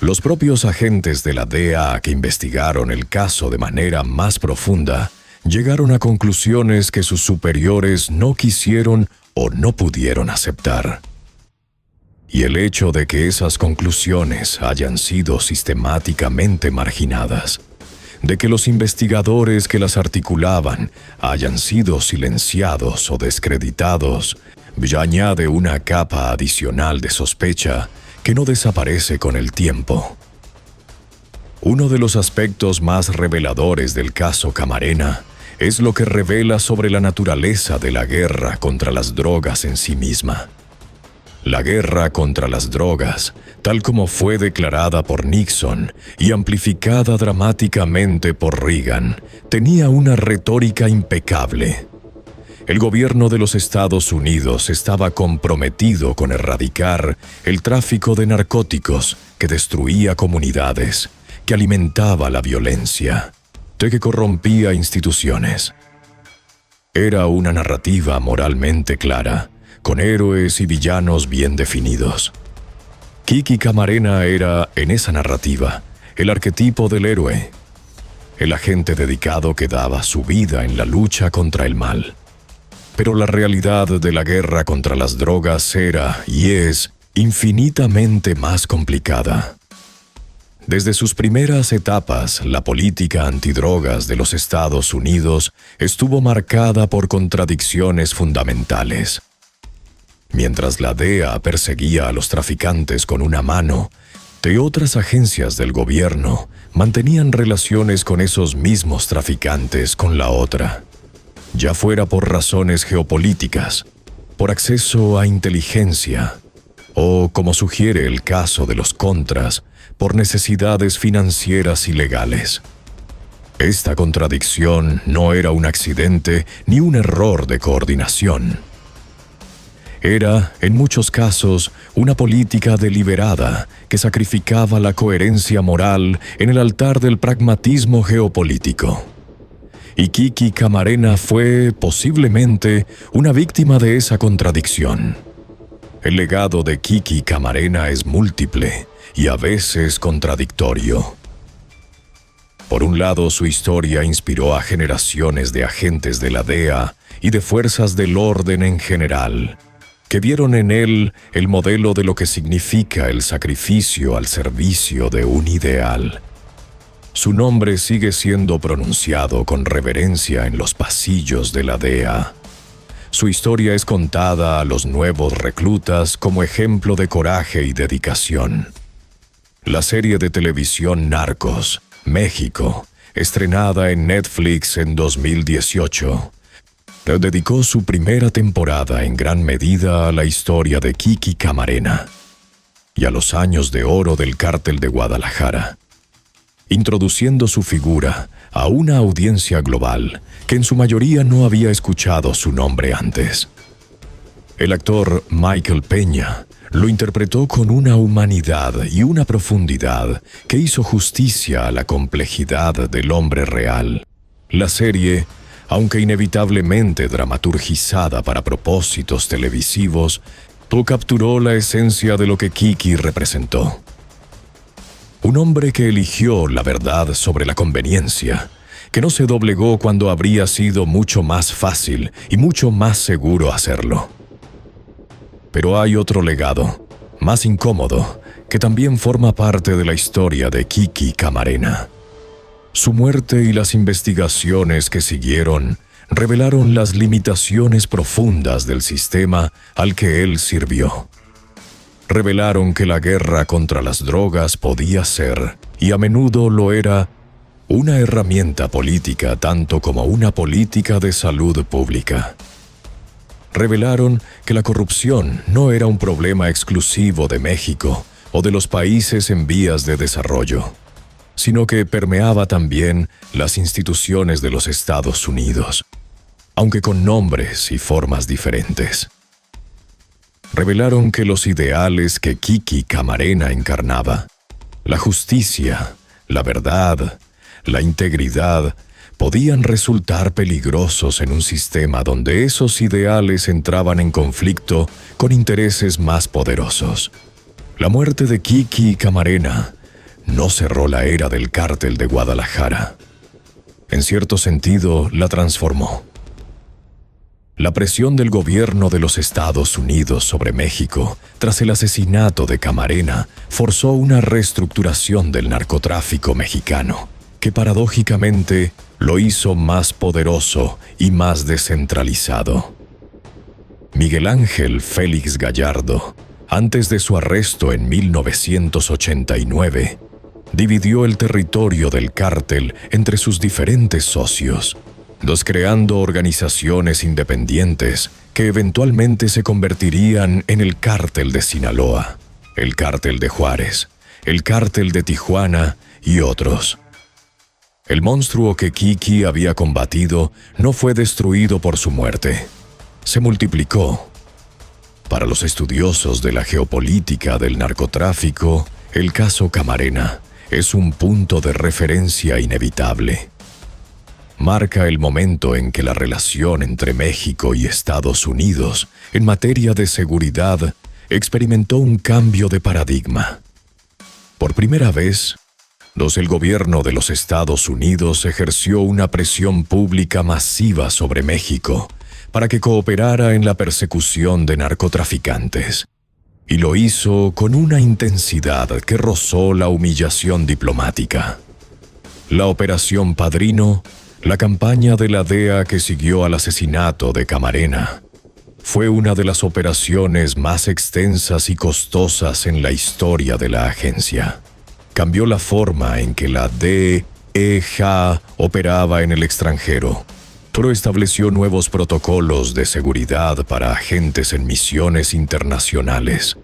Los propios agentes de la DEA que investigaron el caso de manera más profunda llegaron a conclusiones que sus superiores no quisieron o no pudieron aceptar. Y el hecho de que esas conclusiones hayan sido sistemáticamente marginadas, de que los investigadores que las articulaban hayan sido silenciados o descreditados, ya añade una capa adicional de sospecha que no desaparece con el tiempo. Uno de los aspectos más reveladores del caso Camarena es lo que revela sobre la naturaleza de la guerra contra las drogas en sí misma. La guerra contra las drogas, tal como fue declarada por Nixon y amplificada dramáticamente por Reagan, tenía una retórica impecable. El gobierno de los Estados Unidos estaba comprometido con erradicar el tráfico de narcóticos que destruía comunidades, que alimentaba la violencia, que corrompía instituciones. Era una narrativa moralmente clara, con héroes y villanos bien definidos. Kiki Camarena era, en esa narrativa, el arquetipo del héroe, el agente dedicado que daba su vida en la lucha contra el mal. Pero la realidad de la guerra contra las drogas era, y es, infinitamente más complicada. Desde sus primeras etapas, la política antidrogas de los Estados Unidos estuvo marcada por contradicciones fundamentales. Mientras la DEA perseguía a los traficantes con una mano, otras agencias del gobierno mantenían relaciones con esos mismos traficantes con la otra, ya fuera por razones geopolíticas, por acceso a inteligencia, o, como sugiere el caso de los Contras, por necesidades financieras y legales. Esta contradicción no era un accidente ni un error de coordinación. Era, en muchos casos, una política deliberada que sacrificaba la coherencia moral en el altar del pragmatismo geopolítico. Y Kiki Camarena fue, posiblemente, una víctima de esa contradicción. El legado de Kiki Camarena es múltiple y a veces contradictorio. Por un lado, su historia inspiró a generaciones de agentes de la DEA y de fuerzas del orden en general, que vieron en él el modelo de lo que significa el sacrificio al servicio de un ideal. Su nombre sigue siendo pronunciado con reverencia en los pasillos de la DEA. Su historia es contada a los nuevos reclutas como ejemplo de coraje y dedicación. La serie de televisión Narcos, México, estrenada en Netflix en 2018, dedicó su primera temporada en gran medida a la historia de Kiki Camarena y a los años de oro del cártel de Guadalajara. introduciendo su figura a una audiencia global que en su mayoría no había escuchado su nombre antes. El actor Michael Peña lo interpretó con una humanidad y una profundidad que hizo justicia a la complejidad del hombre real. La serie, aunque inevitablemente dramaturgizada para propósitos televisivos, capturó la esencia de lo que Kiki representó. Un hombre que eligió la verdad sobre la conveniencia, que no se doblegó cuando habría sido mucho más fácil y mucho más seguro hacerlo. Pero hay otro legado, más incómodo, que también forma parte de la historia de Kiki Camarena. Su muerte y las investigaciones que siguieron revelaron las limitaciones profundas del sistema al que él sirvió. Revelaron que la guerra contra las drogas podía ser, y a menudo lo era, una herramienta política tanto como una política de salud pública. Revelaron que la corrupción no era un problema exclusivo de México o de los países en vías de desarrollo, sino que permeaba también las instituciones de los Estados Unidos, aunque con nombres y formas diferentes. Revelaron que los ideales que Kiki Camarena encarnaba, la justicia, la verdad, la integridad, podían resultar peligrosos en un sistema donde esos ideales entraban en conflicto con intereses más poderosos. La muerte de Kiki Camarena no cerró la era del cártel de Guadalajara. En cierto sentido, la transformó. La presión del gobierno de los Estados Unidos sobre México tras el asesinato de Camarena forzó una reestructuración del narcotráfico mexicano, que paradójicamente lo hizo más poderoso y más descentralizado. Miguel Ángel Félix Gallardo, antes de su arresto en 1989, dividió el territorio del cártel entre sus diferentes socios, creando organizaciones independientes que eventualmente se convertirían en el Cártel de Sinaloa, el Cártel de Juárez, el Cártel de Tijuana y otros. El monstruo que Kiki había combatido no fue destruido por su muerte. Se multiplicó. Para los estudiosos de la geopolítica del narcotráfico, el caso Camarena es un punto de referencia inevitable. Marca el momento en que la relación entre México y Estados Unidos en materia de seguridad experimentó un cambio de paradigma. Por primera vez, el gobierno de los Estados Unidos ejerció una presión pública masiva sobre México para que cooperara en la persecución de narcotraficantes. Y lo hizo con una intensidad que rozó la humillación diplomática. La Operación Padrino, la campaña de la DEA que siguió al asesinato de Camarena, fue una de las operaciones más extensas y costosas en la historia de la agencia. Cambió la forma en que la DEA operaba en el extranjero, pero estableció nuevos protocolos de seguridad para agentes en misiones internacionales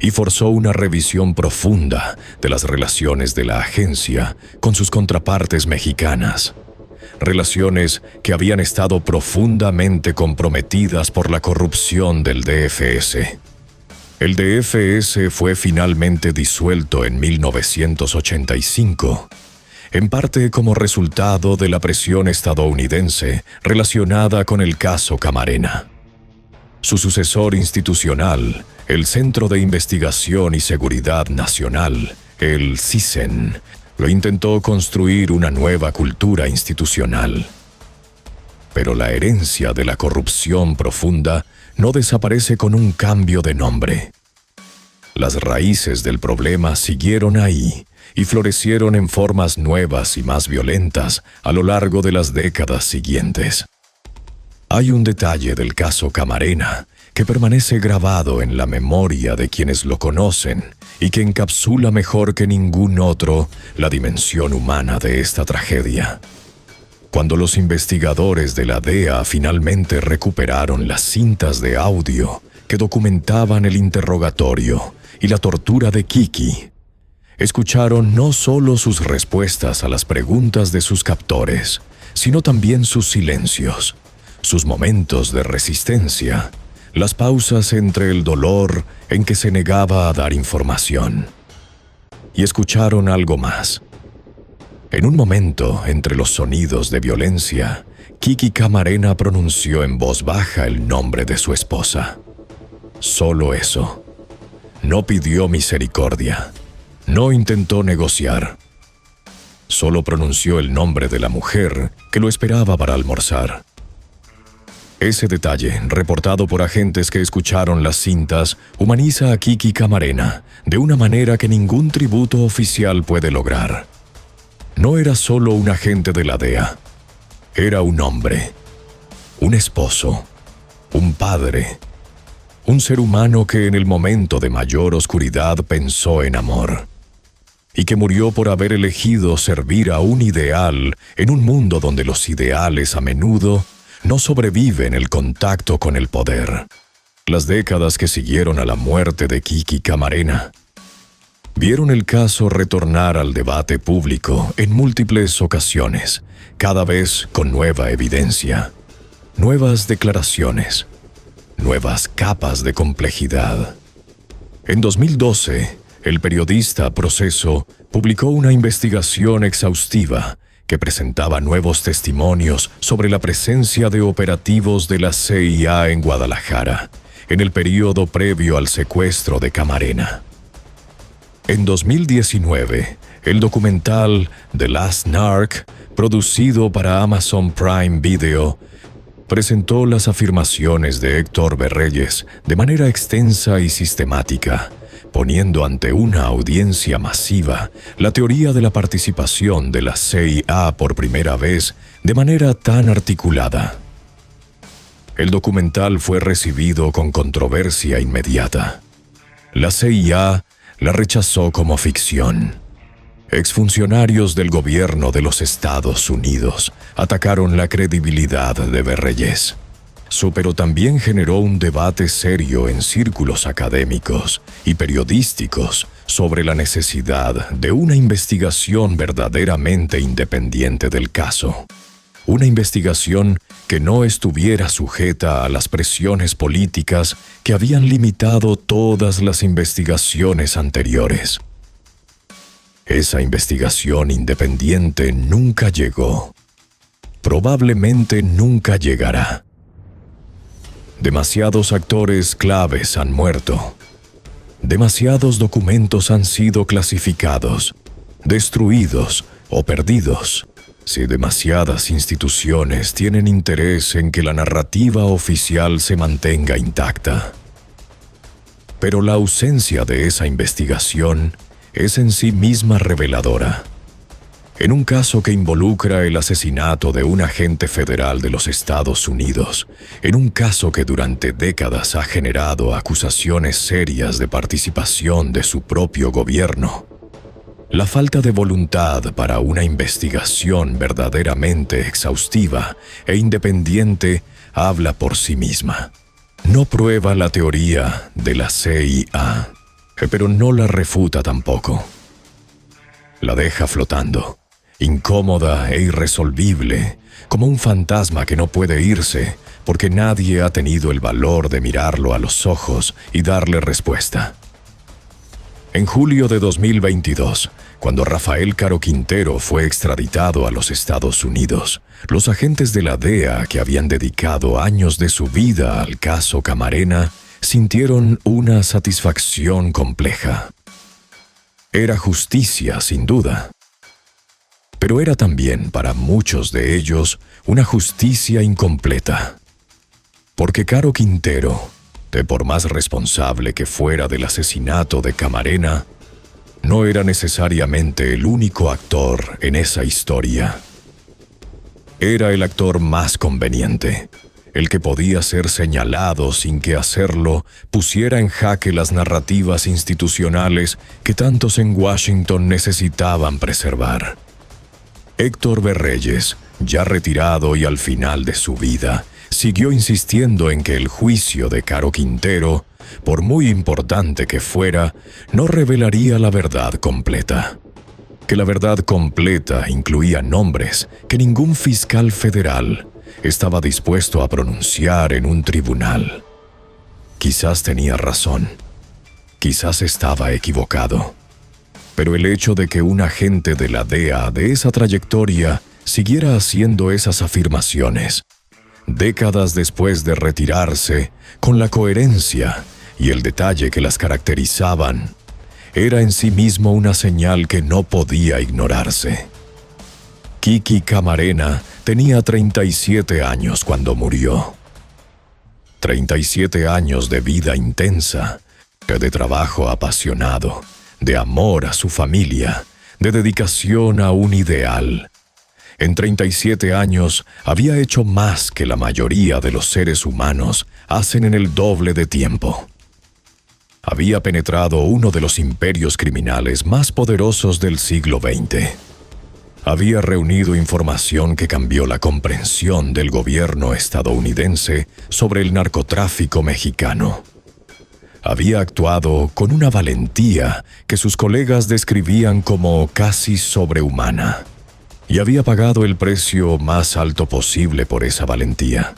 y forzó una revisión profunda de las relaciones de la agencia con sus contrapartes mexicanas, relaciones que habían estado profundamente comprometidas por la corrupción del DFS. El DFS fue finalmente disuelto en 1985, en parte como resultado de la presión estadounidense relacionada con el caso Camarena. Su sucesor institucional, el Centro de Investigación y Seguridad Nacional, el CISEN, lo intentó construir una nueva cultura institucional. Pero la herencia de la corrupción profunda no desaparece con un cambio de nombre. Las raíces del problema siguieron ahí y florecieron en formas nuevas y más violentas a lo largo de las décadas siguientes. Hay un detalle del caso Camarena que permanece grabado en la memoria de quienes lo conocen y que encapsula mejor que ningún otro la dimensión humana de esta tragedia. Cuando los investigadores de la DEA finalmente recuperaron las cintas de audio que documentaban el interrogatorio y la tortura de Kiki, escucharon no solo sus respuestas a las preguntas de sus captores, sino también sus silencios, sus momentos de resistencia, las pausas entre el dolor en que se negaba a dar información. Y escucharon algo más. En un momento, entre los sonidos de violencia, Kiki Camarena pronunció en voz baja el nombre de su esposa. Solo eso. No pidió misericordia. No intentó negociar. Solo pronunció el nombre de la mujer que lo esperaba para almorzar. Ese detalle, reportado por agentes que escucharon las cintas, humaniza a Kiki Camarena de una manera que ningún tributo oficial puede lograr. No era solo un agente de la DEA. Era un hombre, un esposo, un padre, un ser humano que en el momento de mayor oscuridad pensó en amor, y que murió por haber elegido servir a un ideal en un mundo donde los ideales a menudo no sobreviven el contacto con el poder. Las décadas que siguieron a la muerte de Kiki Camarena vieron el caso retornar al debate público en múltiples ocasiones, cada vez con nueva evidencia, nuevas declaraciones, nuevas capas de complejidad. En 2012, el periodista Proceso publicó una investigación exhaustiva que presentaba nuevos testimonios sobre la presencia de operativos de la CIA en Guadalajara, en el período previo al secuestro de Camarena. En 2019, el documental The Last Narc, producido para Amazon Prime Video, presentó las afirmaciones de Héctor Berreyes de manera extensa y sistemática, poniendo ante una audiencia masiva la teoría de la participación de la CIA por primera vez de manera tan articulada. El documental fue recibido con controversia inmediata. La CIA la rechazó como ficción. Exfuncionarios del gobierno de los Estados Unidos atacaron la credibilidad de Berreyes. Pero también generó un debate serio en círculos académicos y periodísticos sobre la necesidad de una investigación verdaderamente independiente del caso. Una investigación que no estuviera sujeta a las presiones políticas que habían limitado todas las investigaciones anteriores. Esa investigación independiente nunca llegó. Probablemente nunca llegará. Demasiados actores claves han muerto. Demasiados documentos han sido clasificados, destruidos o perdidos. Si demasiadas instituciones tienen interés en que la narrativa oficial se mantenga intacta. Pero la ausencia de esa investigación es en sí misma reveladora. En un caso que involucra el asesinato de un agente federal de los Estados Unidos, en un caso que durante décadas ha generado acusaciones serias de participación de su propio gobierno, la falta de voluntad para una investigación verdaderamente exhaustiva e independiente habla por sí misma. No prueba la teoría de la CIA, pero no la refuta tampoco. La deja flotando, incómoda e irresolvible, como un fantasma que no puede irse porque nadie ha tenido el valor de mirarlo a los ojos y darle respuesta. En julio de 2022, cuando Rafael Caro Quintero fue extraditado a los Estados Unidos, los agentes de la DEA que habían dedicado años de su vida al caso Camarena sintieron una satisfacción compleja. Era justicia, sin duda. Pero era también, para muchos de ellos, una justicia incompleta. Porque Caro Quintero, por más responsable que fuera del asesinato de Camarena, no era necesariamente el único actor en esa historia. Era el actor más conveniente, el que podía ser señalado sin que hacerlo pusiera en jaque las narrativas institucionales que tantos en Washington necesitaban preservar. Héctor Berreyes, ya retirado y al final de su vida, siguió insistiendo en que el juicio de Caro Quintero por muy importante que fuera, no revelaría la verdad completa. Que la verdad completa incluía nombres que ningún fiscal federal estaba dispuesto a pronunciar en un tribunal. Quizás tenía razón, quizás estaba equivocado, pero el hecho de que un agente de la DEA de esa trayectoria siguiera haciendo esas afirmaciones, décadas después de retirarse, con la coherencia y el detalle que las caracterizaban, era en sí mismo una señal que no podía ignorarse. Kiki Camarena tenía 37 años cuando murió. 37 años de vida intensa, de trabajo apasionado, de amor a su familia, de dedicación a un ideal. En 37 años había hecho más que la mayoría de los seres humanos hacen en el doble de tiempo. Había penetrado uno de los imperios criminales más poderosos del siglo XX. Había reunido información que cambió la comprensión del gobierno estadounidense sobre el narcotráfico mexicano. Había actuado con una valentía que sus colegas describían como casi sobrehumana. Y había pagado el precio más alto posible por esa valentía.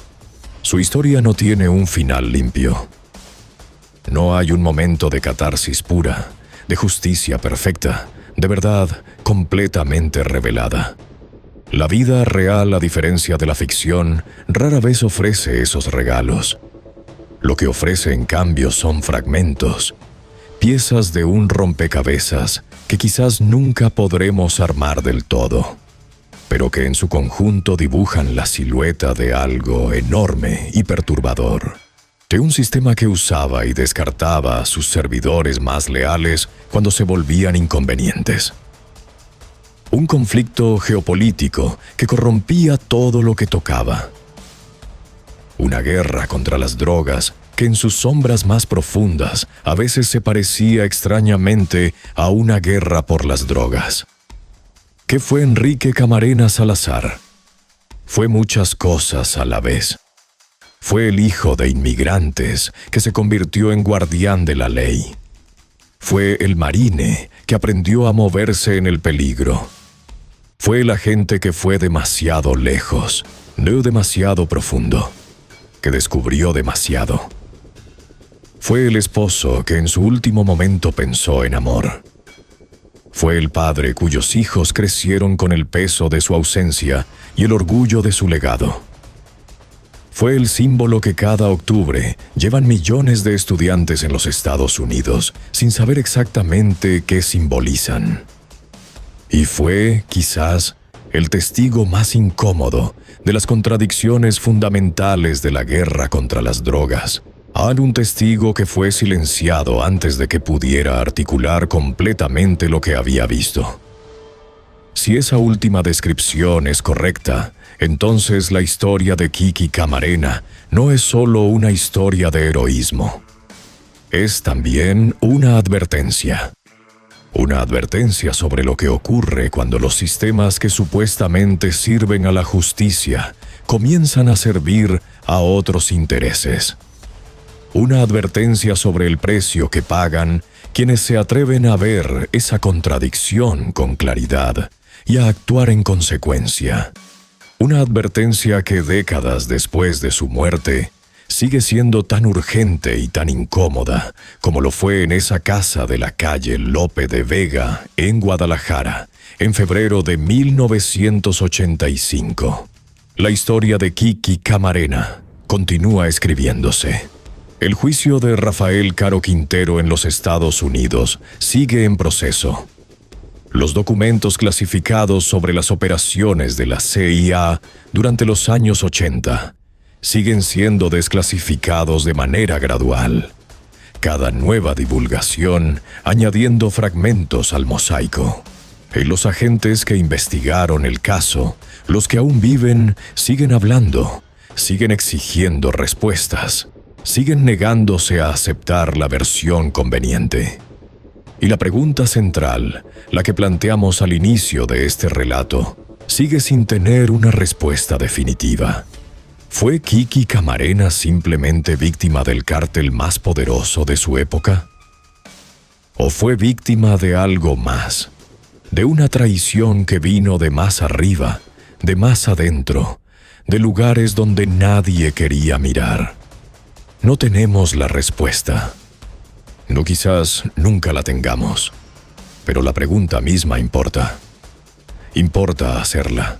Su historia no tiene un final limpio. No hay un momento de catarsis pura, de justicia perfecta, de verdad completamente revelada. La vida real, a diferencia de la ficción, rara vez ofrece esos regalos. Lo que ofrece, en cambio, son fragmentos, piezas de un rompecabezas que quizás nunca podremos armar del todo, pero que en su conjunto dibujan la silueta de algo enorme y perturbador, de un sistema que usaba y descartaba a sus servidores más leales cuando se volvían inconvenientes. Un conflicto geopolítico que corrompía todo lo que tocaba. Una guerra contra las drogas que en sus sombras más profundas a veces se parecía extrañamente a una guerra por las drogas. ¿Qué fue Enrique Camarena Salazar? Fue muchas cosas a la vez. Fue el hijo de inmigrantes que se convirtió en guardián de la ley. Fue el marine que aprendió a moverse en el peligro. Fue el agente que fue demasiado lejos, no demasiado profundo, que descubrió demasiado. Fue el esposo que en su último momento pensó en amor. Fue el padre cuyos hijos crecieron con el peso de su ausencia y el orgullo de su legado. Fue el símbolo que cada octubre llevan millones de estudiantes en los Estados Unidos sin saber exactamente qué simbolizan. Y fue, quizás, el testigo más incómodo de las contradicciones fundamentales de la guerra contra las drogas. Un testigo que fue silenciado antes de que pudiera articular completamente lo que había visto. Si esa última descripción es correcta, entonces la historia de Kiki Camarena no es solo una historia de heroísmo. Es también una advertencia. Una advertencia sobre lo que ocurre cuando los sistemas que supuestamente sirven a la justicia comienzan a servir a otros intereses. Una advertencia sobre el precio que pagan quienes se atreven a ver esa contradicción con claridad y a actuar en consecuencia. Una advertencia que décadas después de su muerte sigue siendo tan urgente y tan incómoda como lo fue en esa casa de la calle Lope de Vega, en Guadalajara, en febrero de 1985. La historia de Kiki Camarena continúa escribiéndose. El juicio de Rafael Caro Quintero en los Estados Unidos sigue en proceso. Los documentos clasificados sobre las operaciones de la CIA durante los años 80 siguen siendo desclasificados de manera gradual. Cada nueva divulgación añadiendo fragmentos al mosaico. Y los agentes que investigaron el caso, los que aún viven, siguen hablando, siguen exigiendo respuestas, siguen negándose a aceptar la versión conveniente. Y la pregunta central, la que planteamos al inicio de este relato, sigue sin tener una respuesta definitiva. ¿Fue Kiki Camarena simplemente víctima del cártel más poderoso de su época? ¿O fue víctima de algo más? De una traición que vino de más arriba, de más adentro, de lugares donde nadie quería mirar. No tenemos la respuesta. No, quizás nunca la tengamos. Pero la pregunta misma importa. Importa hacerla.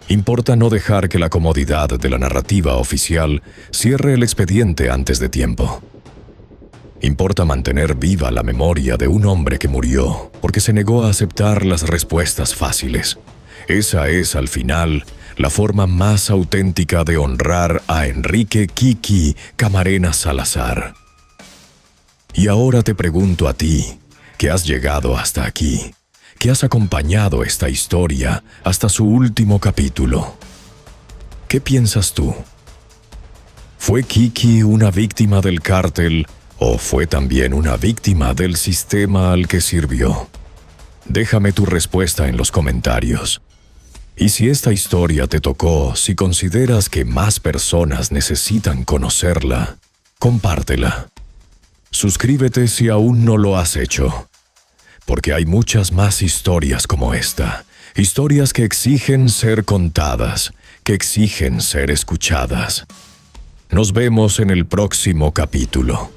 Importa no dejar que la comodidad de la narrativa oficial cierre el expediente antes de tiempo. Importa mantener viva la memoria de un hombre que murió porque se negó a aceptar las respuestas fáciles. Esa es, al final, la forma más auténtica de honrar a Enrique Kiki Camarena Salazar. Y ahora te pregunto a ti, que has llegado hasta aquí, que has acompañado esta historia hasta su último capítulo. ¿Qué piensas tú? ¿Fue Kiki una víctima del cártel o fue también una víctima del sistema al que sirvió? Déjame tu respuesta en los comentarios. Y si esta historia te tocó, si consideras que más personas necesitan conocerla, compártela. Suscríbete si aún no lo has hecho, porque hay muchas más historias como esta, historias que exigen ser contadas, que exigen ser escuchadas. Nos vemos en el próximo capítulo.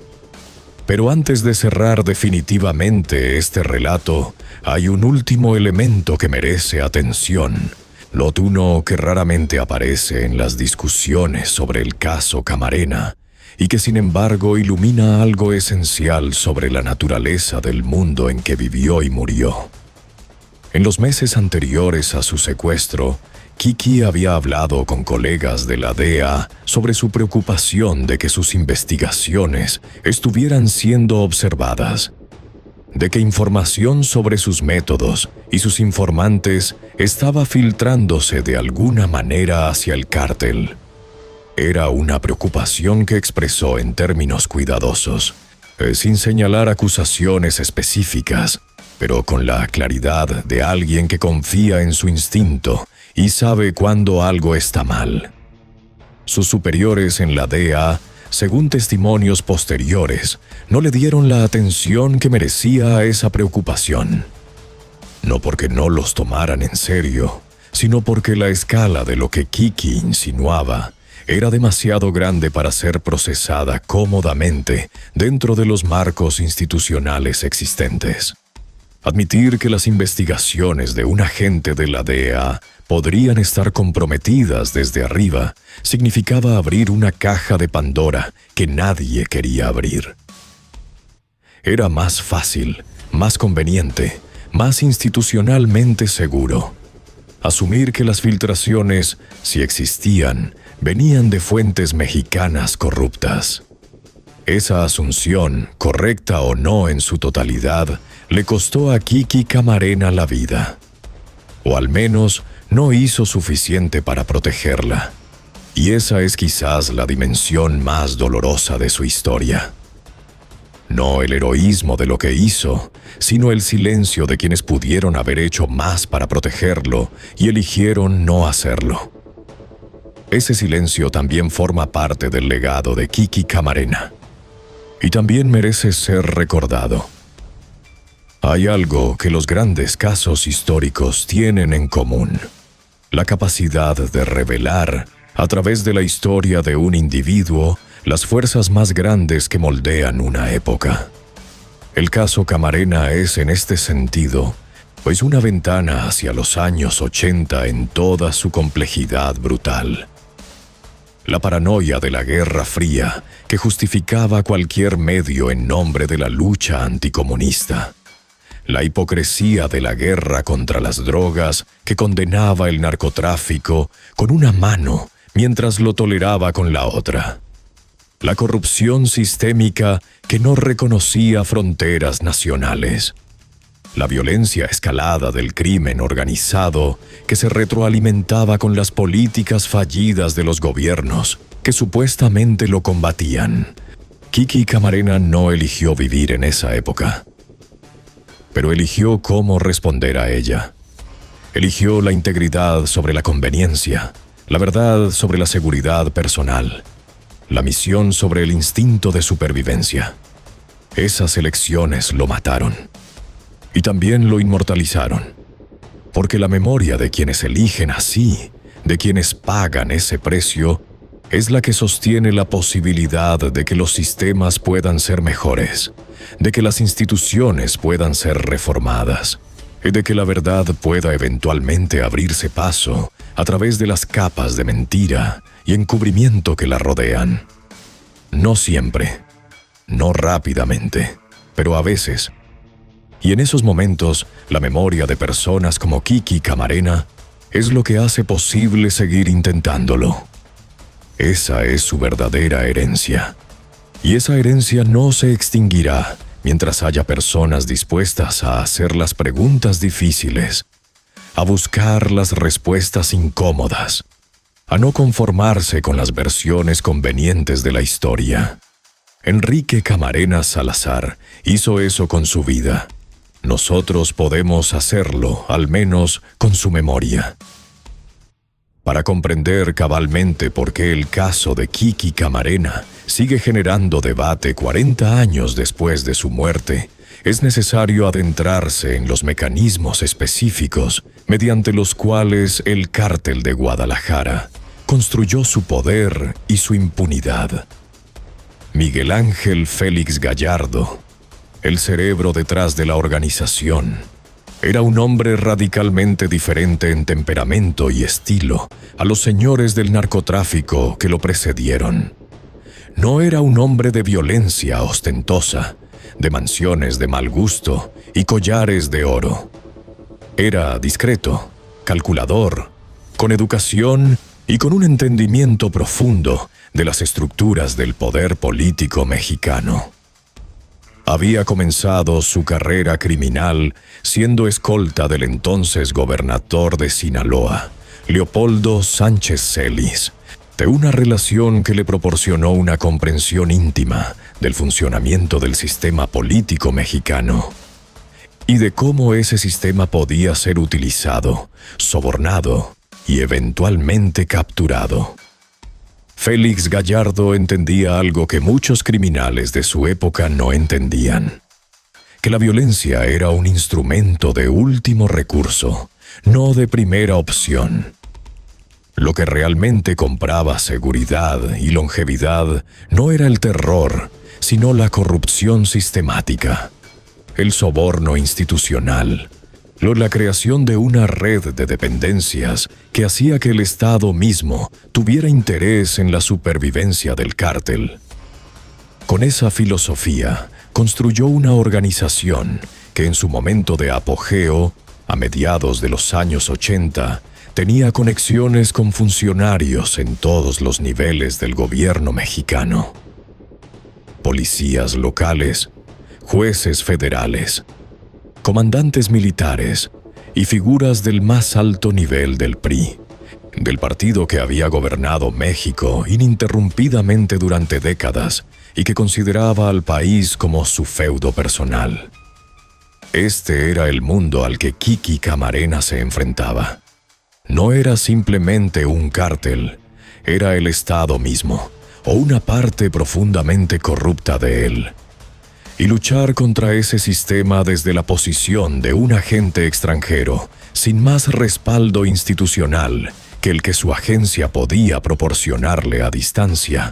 Pero antes de cerrar definitivamente este relato, hay un último elemento que merece atención, lotuno que raramente aparece en las discusiones sobre el caso Camarena, y que sin embargo ilumina algo esencial sobre la naturaleza del mundo en que vivió y murió. En los meses anteriores a su secuestro, Kiki había hablado con colegas de la DEA sobre su preocupación de que sus investigaciones estuvieran siendo observadas, de que información sobre sus métodos y sus informantes estaba filtrándose de alguna manera hacia el cártel. Era una preocupación que expresó en términos cuidadosos, sin señalar acusaciones específicas, pero con la claridad de alguien que confía en su instinto y sabe cuándo algo está mal. Sus superiores en la DEA, según testimonios posteriores, no le dieron la atención que merecía a esa preocupación. No porque no los tomaran en serio, sino porque la escala de lo que Kiki insinuaba era demasiado grande para ser procesada cómodamente dentro de los marcos institucionales existentes. Admitir que las investigaciones de un agente de la DEA podrían estar comprometidas desde arriba significaba abrir una caja de Pandora que nadie quería abrir. Era más fácil, más conveniente, más institucionalmente seguro asumir que las filtraciones, si existían, venían de fuentes mexicanas corruptas. Esa asunción, correcta o no en su totalidad, le costó a Kiki Camarena la vida. O al menos no hizo suficiente para protegerla. Y esa es quizás la dimensión más dolorosa de su historia. No el heroísmo de lo que hizo, sino el silencio de quienes pudieron haber hecho más para protegerlo y eligieron no hacerlo. Ese silencio también forma parte del legado de Kiki Camarena. Y también merece ser recordado. Hay algo que los grandes casos históricos tienen en común: la capacidad de revelar, a través de la historia de un individuo, las fuerzas más grandes que moldean una época. El caso Camarena es, en este sentido, pues una ventana hacia los años 80 en toda su complejidad brutal. La paranoia de la Guerra Fría, que justificaba cualquier medio en nombre de la lucha anticomunista. La hipocresía de la guerra contra las drogas, que condenaba el narcotráfico con una mano mientras lo toleraba con la otra. La corrupción sistémica que no reconocía fronteras nacionales. La violencia escalada del crimen organizado que se retroalimentaba con las políticas fallidas de los gobiernos que supuestamente lo combatían. Kiki Camarena no eligió vivir en esa época, pero eligió cómo responder a ella. Eligió la integridad sobre la conveniencia, la verdad sobre la seguridad personal, la misión sobre el instinto de supervivencia. Esas elecciones lo mataron. Y también lo inmortalizaron. Porque la memoria de quienes eligen así, de quienes pagan ese precio, es la que sostiene la posibilidad de que los sistemas puedan ser mejores, de que las instituciones puedan ser reformadas, y de que la verdad pueda eventualmente abrirse paso a través de las capas de mentira y encubrimiento que la rodean. No siempre, no rápidamente, pero a veces. Y en esos momentos, la memoria de personas como Kiki Camarena es lo que hace posible seguir intentándolo. Esa es su verdadera herencia. Y esa herencia no se extinguirá mientras haya personas dispuestas a hacer las preguntas difíciles, a buscar las respuestas incómodas, a no conformarse con las versiones convenientes de la historia. Enrique Camarena Salazar hizo eso con su vida. Nosotros podemos hacerlo, al menos con su memoria. Para comprender cabalmente por qué el caso de Kiki Camarena sigue generando debate 40 años después de su muerte, es necesario adentrarse en los mecanismos específicos mediante los cuales el Cártel de Guadalajara construyó su poder y su impunidad. Miguel Ángel Félix Gallardo, el cerebro detrás de la organización, era un hombre radicalmente diferente en temperamento y estilo a los señores del narcotráfico que lo precedieron. No era un hombre de violencia ostentosa, de mansiones de mal gusto y collares de oro. Era discreto, calculador, con educación y con un entendimiento profundo de las estructuras del poder político mexicano. Había comenzado su carrera criminal siendo escolta del entonces gobernador de Sinaloa, Leopoldo Sánchez Celis, de una relación que le proporcionó una comprensión íntima del funcionamiento del sistema político mexicano y de cómo ese sistema podía ser utilizado, sobornado y eventualmente capturado. Félix Gallardo entendía algo que muchos criminales de su época no entendían: que la violencia era un instrumento de último recurso, no de primera opción. Lo que realmente compraba seguridad y longevidad no era el terror, sino la corrupción sistemática, el soborno institucional, la creación de una red de dependencias que hacía que el Estado mismo tuviera interés en la supervivencia del cártel. Con esa filosofía, construyó una organización que en su momento de apogeo, a mediados de los años 80, tenía conexiones con funcionarios en todos los niveles del gobierno mexicano. Policías locales, jueces federales, comandantes militares y figuras del más alto nivel del PRI, del partido que había gobernado México ininterrumpidamente durante décadas y que consideraba al país como su feudo personal. Este era el mundo al que Kiki Camarena se enfrentaba. No era simplemente un cártel, era el Estado mismo, o una parte profundamente corrupta de él. Y luchar contra ese sistema desde la posición de un agente extranjero, sin más respaldo institucional que el que su agencia podía proporcionarle a distancia,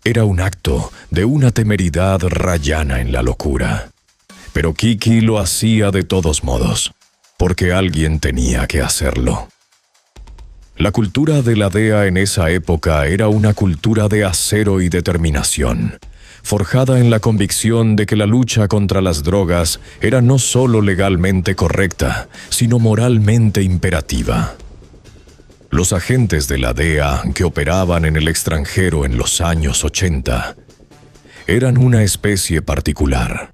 era un acto de una temeridad rayana en la locura. Pero Kiki lo hacía de todos modos, porque alguien tenía que hacerlo. La cultura de la DEA en esa época era una cultura de acero y determinación, forjada en la convicción de que la lucha contra las drogas era no solo legalmente correcta, sino moralmente imperativa. Los agentes de la DEA que operaban en el extranjero en los años 80 eran una especie particular.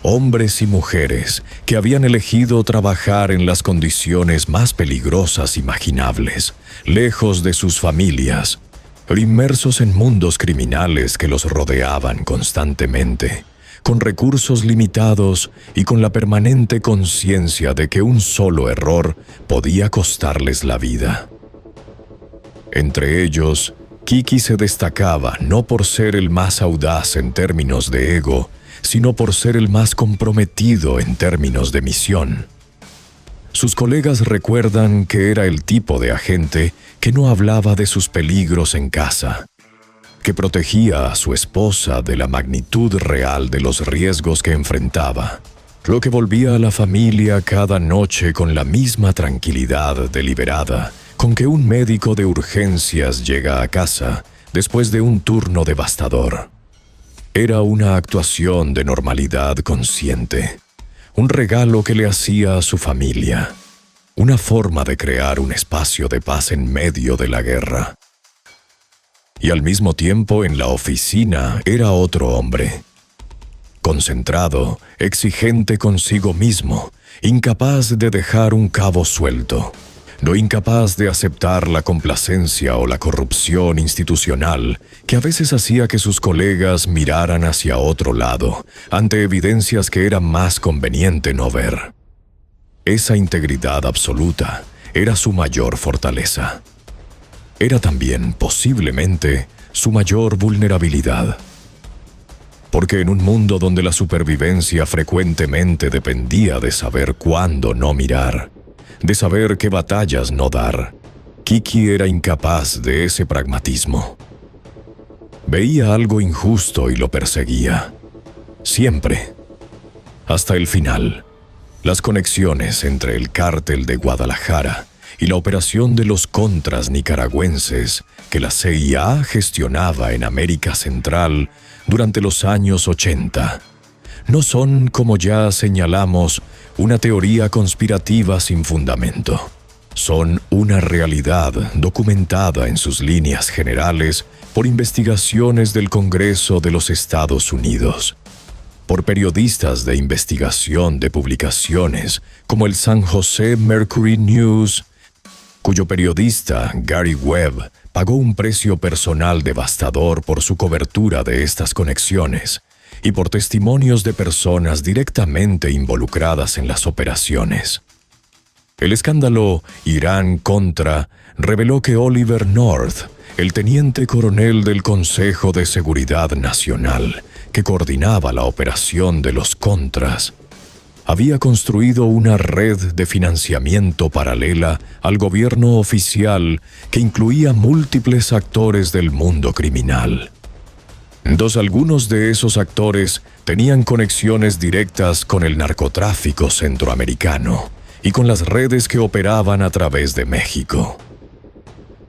Hombres y mujeres que habían elegido trabajar en las condiciones más peligrosas imaginables, lejos de sus familias, inmersos en mundos criminales que los rodeaban constantemente, con recursos limitados y con la permanente conciencia de que un solo error podía costarles la vida. Entre ellos, Kiki se destacaba no por ser el más audaz en términos de ego, sino por ser el más comprometido en términos de misión. Sus colegas recuerdan que era el tipo de agente que no hablaba de sus peligros en casa, que protegía a su esposa de la magnitud real de los riesgos que enfrentaba, lo que volvía a la familia cada noche con la misma tranquilidad deliberada con que un médico de urgencias llega a casa después de un turno devastador. Era una actuación de normalidad consciente, un regalo que le hacía a su familia, una forma de crear un espacio de paz en medio de la guerra. Y al mismo tiempo en la oficina era otro hombre, concentrado, exigente consigo mismo, incapaz de dejar un cabo suelto, no incapaz de aceptar la complacencia o la corrupción institucional que a veces hacía que sus colegas miraran hacia otro lado, ante evidencias que era más conveniente no ver. Esa integridad absoluta era su mayor fortaleza. Era también, posiblemente, su mayor vulnerabilidad. Porque en un mundo donde la supervivencia frecuentemente dependía de saber cuándo no mirar, de saber qué batallas no dar, Kiki era incapaz de ese pragmatismo. Veía algo injusto y lo perseguía. Siempre. Hasta el final. Las conexiones entre el cártel de Guadalajara y la operación de los contras nicaragüenses que la CIA gestionaba en América Central durante los años 80 no son, como ya señalamos, una teoría conspirativa sin fundamento. Son una realidad documentada en sus líneas generales por investigaciones del Congreso de los Estados Unidos, por periodistas de investigación de publicaciones como el San Jose Mercury News, cuyo periodista Gary Webb pagó un precio personal devastador por su cobertura de estas conexiones, y por testimonios de personas directamente involucradas en las operaciones. El escándalo Irán-Contra reveló que Oliver North, el teniente coronel del Consejo de Seguridad Nacional, que coordinaba la operación de los Contras, había construido una red de financiamiento paralela al gobierno oficial que incluía múltiples actores del mundo criminal. Algunos de esos actores tenían conexiones directas con el narcotráfico centroamericano y con las redes que operaban a través de México.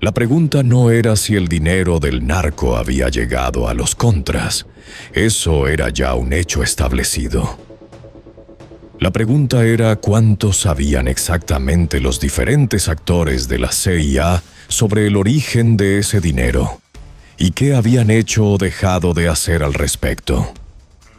La pregunta no era si el dinero del narco había llegado a los contras. Eso era ya un hecho establecido. La pregunta era cuánto sabían exactamente los diferentes actores de la CIA sobre el origen de ese dinero y qué habían hecho o dejado de hacer al respecto.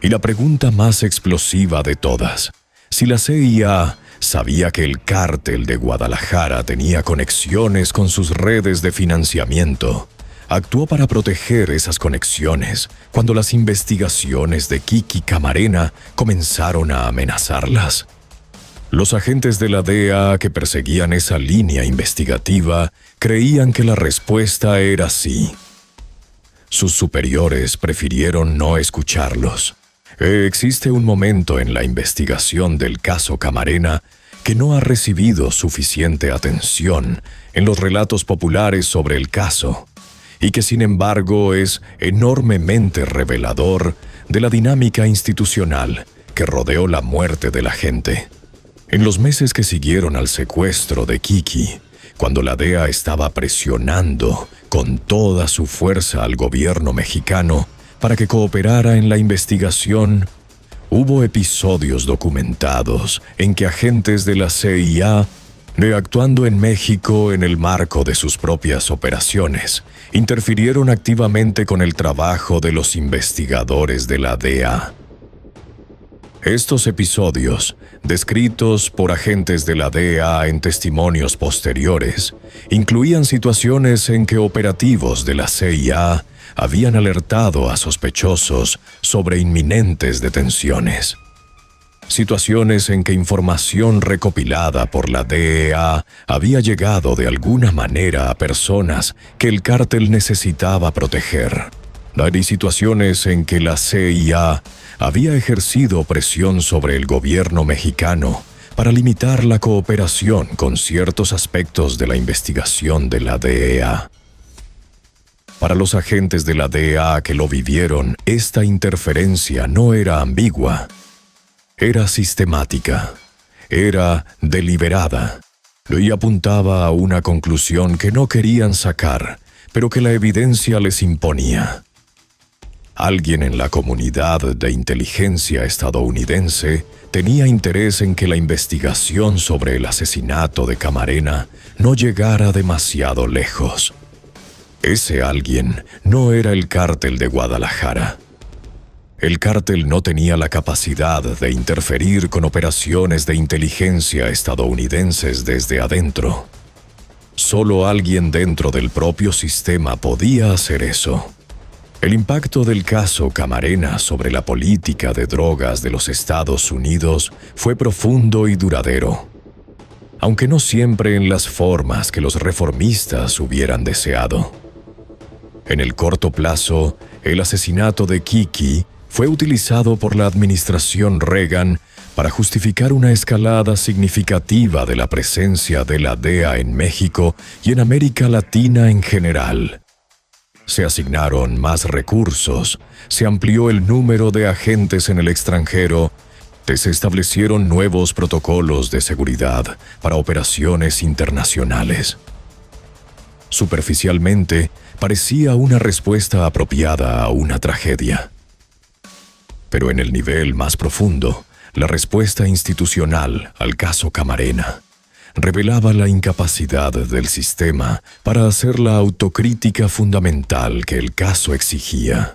Y la pregunta más explosiva de todas, si la CIA sabía que el cártel de Guadalajara tenía conexiones con sus redes de financiamiento, actuó para proteger esas conexiones cuando las investigaciones de Kiki Camarena comenzaron a amenazarlas. Los agentes de la DEA que perseguían esa línea investigativa creían que la respuesta era sí. Sus superiores prefirieron no escucharlos. Existe un momento en la investigación del caso Camarena que no ha recibido suficiente atención en los relatos populares sobre el caso, y que sin embargo es enormemente revelador de la dinámica institucional que rodeó la muerte del agente. En los meses que siguieron al secuestro de Kiki, cuando la DEA estaba presionando con toda su fuerza al gobierno mexicano para que cooperara en la investigación, hubo episodios documentados en que agentes de la CIA, actuando en México en el marco de sus propias operaciones, interfirieron activamente con el trabajo de los investigadores de la DEA. Estos episodios, descritos por agentes de la DEA en testimonios posteriores, incluían situaciones en que operativos de la CIA habían alertado a sospechosos sobre inminentes detenciones. situaciones en que información recopilada por la DEA había llegado de alguna manera a personas que el cártel necesitaba proteger. Hay situaciones en que la CIA había ejercido presión sobre el gobierno mexicano para limitar la cooperación con ciertos aspectos de la investigación de la DEA. Para los agentes de la DEA que lo vivieron, esta interferencia no era ambigua. Era sistemática, era deliberada, y apuntaba a una conclusión que no querían sacar, pero que la evidencia les imponía. Alguien en la comunidad de inteligencia estadounidense tenía interés en que la investigación sobre el asesinato de Camarena no llegara demasiado lejos. Ese alguien no era el cártel de Guadalajara. El cártel no tenía la capacidad de interferir con operaciones de inteligencia estadounidenses desde adentro. Solo alguien dentro del propio sistema podía hacer eso. El impacto del caso Camarena sobre la política de drogas de los Estados Unidos fue profundo y duradero, aunque no siempre en las formas que los reformistas hubieran deseado. En el corto plazo, el asesinato de Kiki fue utilizado por la administración Reagan para justificar una escalada significativa de la presencia de la DEA en México y en América Latina en general. Se asignaron más recursos, se amplió el número de agentes en el extranjero, se establecieron nuevos protocolos de seguridad para operaciones internacionales. Superficialmente, parecía una respuesta apropiada a una tragedia. Pero en el nivel más profundo, la respuesta institucional al caso Camarena revelaba la incapacidad del sistema para hacer la autocrítica fundamental que el caso exigía.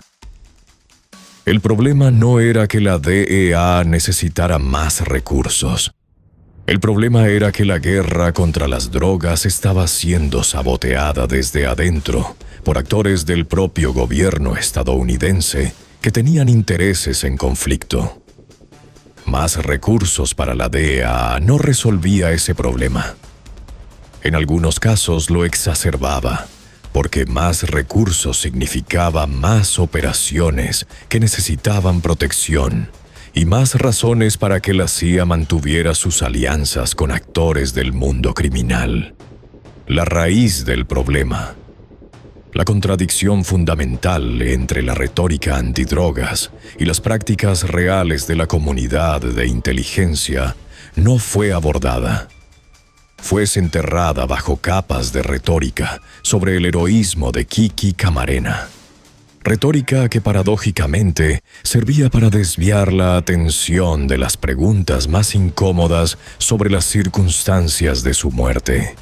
El problema no era que la DEA necesitara más recursos. El problema era que la guerra contra las drogas estaba siendo saboteada desde adentro por actores del propio gobierno estadounidense que tenían intereses en conflicto. Más recursos para la DEA no resolvía ese problema. En algunos casos lo exacerbaba, porque más recursos significaba más operaciones que necesitaban protección y más razones para que la CIA mantuviera sus alianzas con actores del mundo criminal. La raíz del problema, la contradicción fundamental entre la retórica antidrogas y las prácticas reales de la comunidad de inteligencia, no fue abordada. Fue desenterrada bajo capas de retórica sobre el heroísmo de Kiki Camarena. Retórica que paradójicamente servía para desviar la atención de las preguntas más incómodas sobre las circunstancias de su muerte.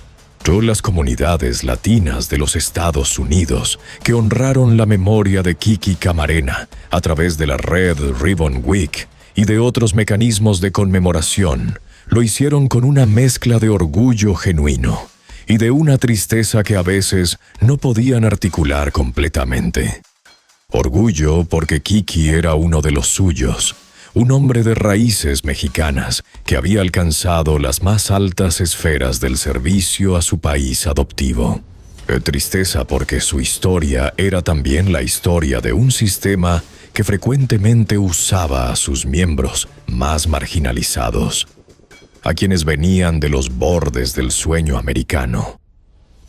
Todas las comunidades latinas de los Estados Unidos que honraron la memoria de Kiki Camarena a través de la Red Ribbon Week y de otros mecanismos de conmemoración, lo hicieron con una mezcla de orgullo genuino y de una tristeza que a veces no podían articular completamente. Orgullo porque Kiki era uno de los suyos, un hombre de raíces mexicanas que había alcanzado las más altas esferas del servicio a su país adoptivo. Tristeza porque su historia era también la historia de un sistema que frecuentemente usaba a sus miembros más marginalizados, a quienes venían de los bordes del sueño americano,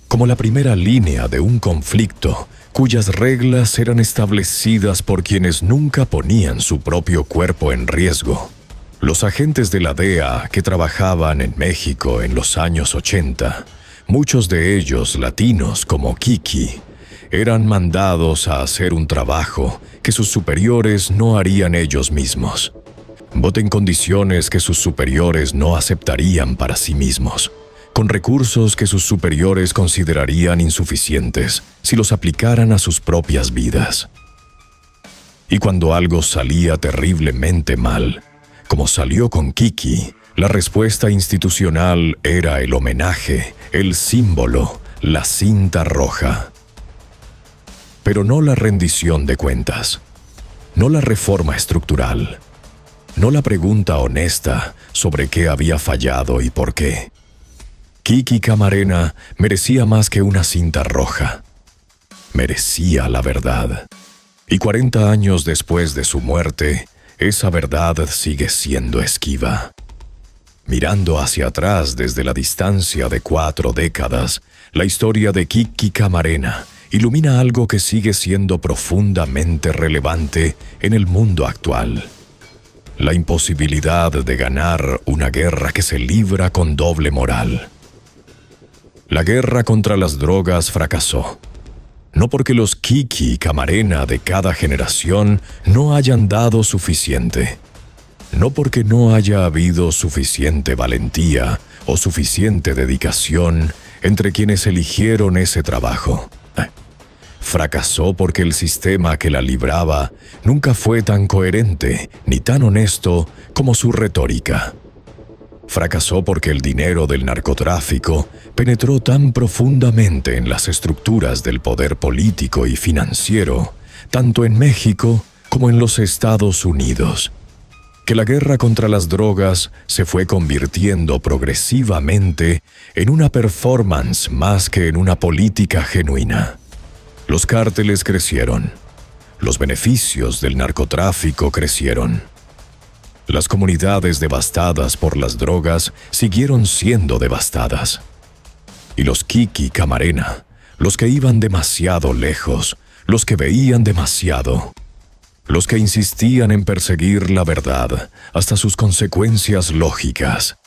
como la primera línea de un conflicto cuyas reglas eran establecidas por quienes nunca ponían su propio cuerpo en riesgo. Los agentes de la DEA que trabajaban en México en los años 80, muchos de ellos latinos como Kiki, eran mandados a hacer un trabajo que sus superiores no harían ellos mismos. En condiciones que sus superiores no aceptarían para sí mismos, con recursos que sus superiores considerarían insuficientes si los aplicaran a sus propias vidas. Y cuando algo salía terriblemente mal, como salió con Kiki, la respuesta institucional era el homenaje, el símbolo, la cinta roja. Pero no la rendición de cuentas, no la reforma estructural. no la pregunta honesta sobre qué había fallado y por qué. Kiki Camarena merecía más que una cinta roja. Merecía la verdad. Y 40 años después de su muerte, esa verdad sigue siendo esquiva. Mirando hacia atrás desde la distancia de 4 décadas, la historia de Kiki Camarena ilumina algo que sigue siendo profundamente relevante en el mundo actual. La imposibilidad de ganar una guerra que se libra con doble moral. La guerra contra las drogas fracasó. No porque los Kiki Camarena de cada generación no hayan dado suficiente. No porque no haya habido suficiente valentía o suficiente dedicación entre quienes eligieron ese trabajo. Fracasó porque el sistema que la libraba nunca fue tan coherente ni tan honesto como su retórica. Fracasó porque el dinero del narcotráfico penetró tan profundamente en las estructuras del poder político y financiero, tanto en México como en los Estados Unidos, que la guerra contra las drogas se fue convirtiendo progresivamente en una performance más que en una política genuina. Los cárteles crecieron. Los beneficios del narcotráfico crecieron. Las comunidades devastadas por las drogas siguieron siendo devastadas. Y los Kiki Camarena, los que iban demasiado lejos, los que veían demasiado, los que insistían en perseguir la verdad hasta sus consecuencias lógicas,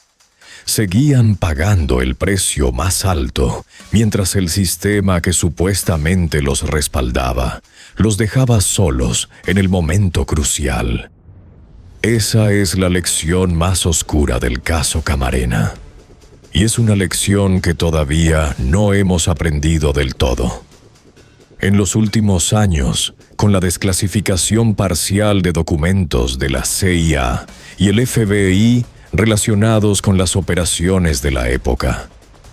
seguían pagando el precio más alto, mientras el sistema que supuestamente los respaldaba los dejaba solos en el momento crucial. Esa es la lección más oscura del caso Camarena. Y es una lección que todavía no hemos aprendido del todo. En los últimos años, con la desclasificación parcial de documentos de la CIA y el FBI relacionados con las operaciones de la época,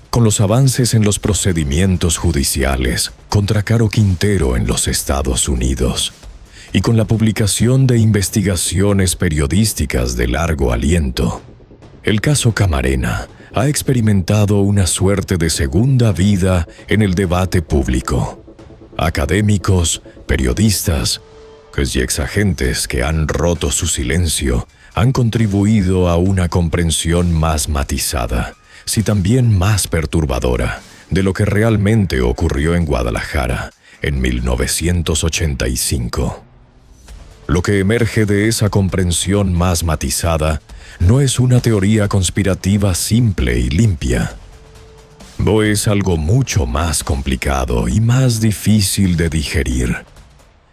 con los avances en los procedimientos judiciales contra Caro Quintero en los Estados Unidos, y con la publicación de investigaciones periodísticas de largo aliento, el caso Camarena ha experimentado una suerte de segunda vida en el debate público. Académicos, periodistas, y exagentes que han roto su silencio han contribuido a una comprensión más matizada, si también más perturbadora, de lo que realmente ocurrió en Guadalajara en 1985. Lo que emerge de esa comprensión más matizada no es una teoría conspirativa simple y limpia. No es algo mucho más complicado y más difícil de digerir.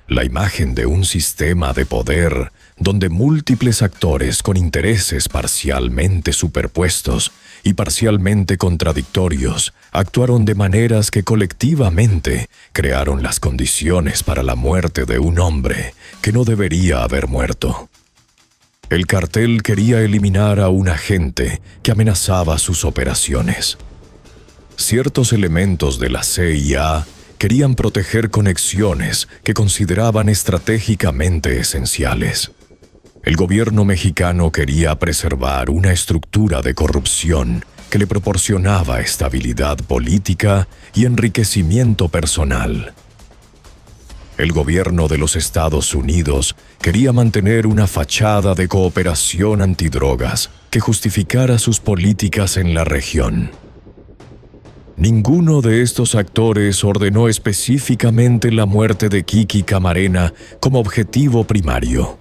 La imagen de un sistema de poder donde múltiples actores con intereses parcialmente superpuestos y parcialmente contradictorios actuaron de maneras que colectivamente crearon las condiciones para la muerte de un hombre que no debería haber muerto. El cartel quería eliminar a un agente que amenazaba sus operaciones. Ciertos elementos de la CIA querían proteger conexiones que consideraban estratégicamente esenciales. El gobierno mexicano quería preservar una estructura de corrupción que le proporcionaba estabilidad política y enriquecimiento personal. El gobierno de los Estados Unidos quería mantener una fachada de cooperación antidrogas que justificara sus políticas en la región. Ninguno de estos actores ordenó específicamente la muerte de Kiki Camarena como objetivo primario.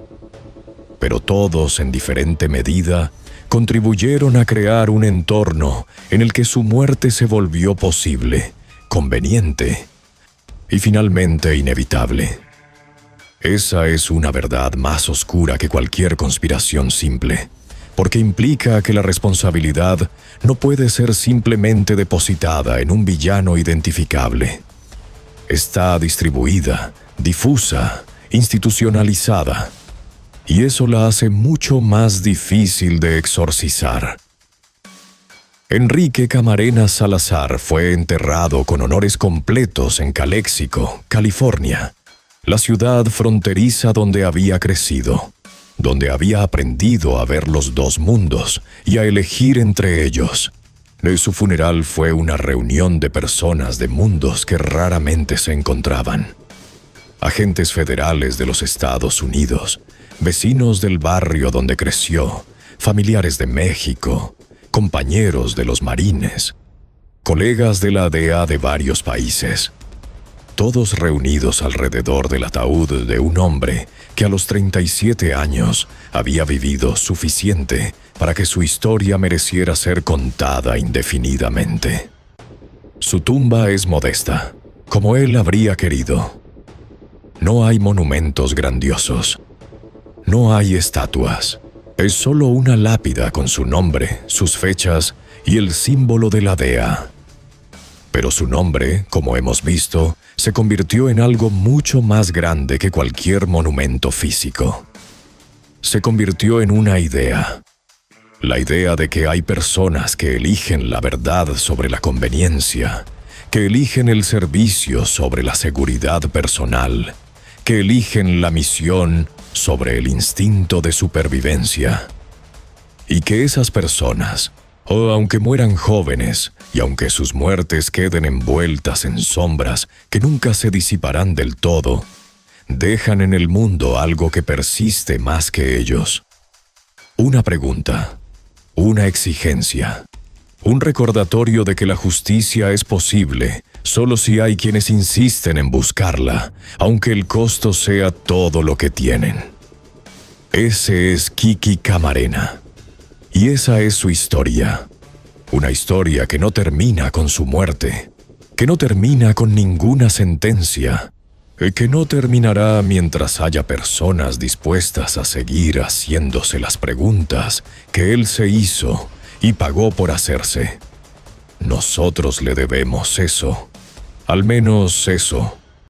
Pero todos, en diferente medida, contribuyeron a crear un entorno en el que su muerte se volvió posible, conveniente y finalmente inevitable. Esa es una verdad más oscura que cualquier conspiración simple, porque implica que la responsabilidad no puede ser simplemente depositada en un villano identificable. Está distribuida, difusa, institucionalizada, y eso la hace mucho más difícil de exorcizar. Enrique Camarena Salazar fue enterrado con honores completos en Calexico, California, la ciudad fronteriza donde había crecido, donde había aprendido a ver los dos mundos y a elegir entre ellos. Su funeral fue una reunión de personas de mundos que raramente se encontraban. Agentes federales de los Estados Unidos, vecinos del barrio donde creció, familiares de México, compañeros de los marines, colegas de la DEA de varios países, todos reunidos alrededor del ataúd de un hombre que a los 37 años había vivido suficiente para que su historia mereciera ser contada indefinidamente. Su tumba es modesta, como él habría querido. No hay monumentos grandiosos. No hay estatuas. Es solo una lápida con su nombre, sus fechas y el símbolo de la DEA. Pero su nombre, como hemos visto, se convirtió en algo mucho más grande que cualquier monumento físico. Se convirtió en una idea. La idea de que hay personas que eligen la verdad sobre la conveniencia, que eligen el servicio sobre la seguridad personal, que eligen la misión sobre el instinto de supervivencia. Y que esas personas, aunque mueran jóvenes y aunque sus muertes queden envueltas en sombras que nunca se disiparán del todo, dejan en el mundo algo que persiste más que ellos. Una pregunta, una exigencia, un recordatorio de que la justicia es posible solo si hay quienes insisten en buscarla, aunque el costo sea todo lo que tienen. Ese es Kiki Camarena. Y esa es su historia. Una historia que no termina con su muerte, que no termina con ninguna sentencia, que no terminará mientras haya personas dispuestas a seguir haciéndose las preguntas que él se hizo y pagó por hacerse. Nosotros le debemos eso, al menos eso,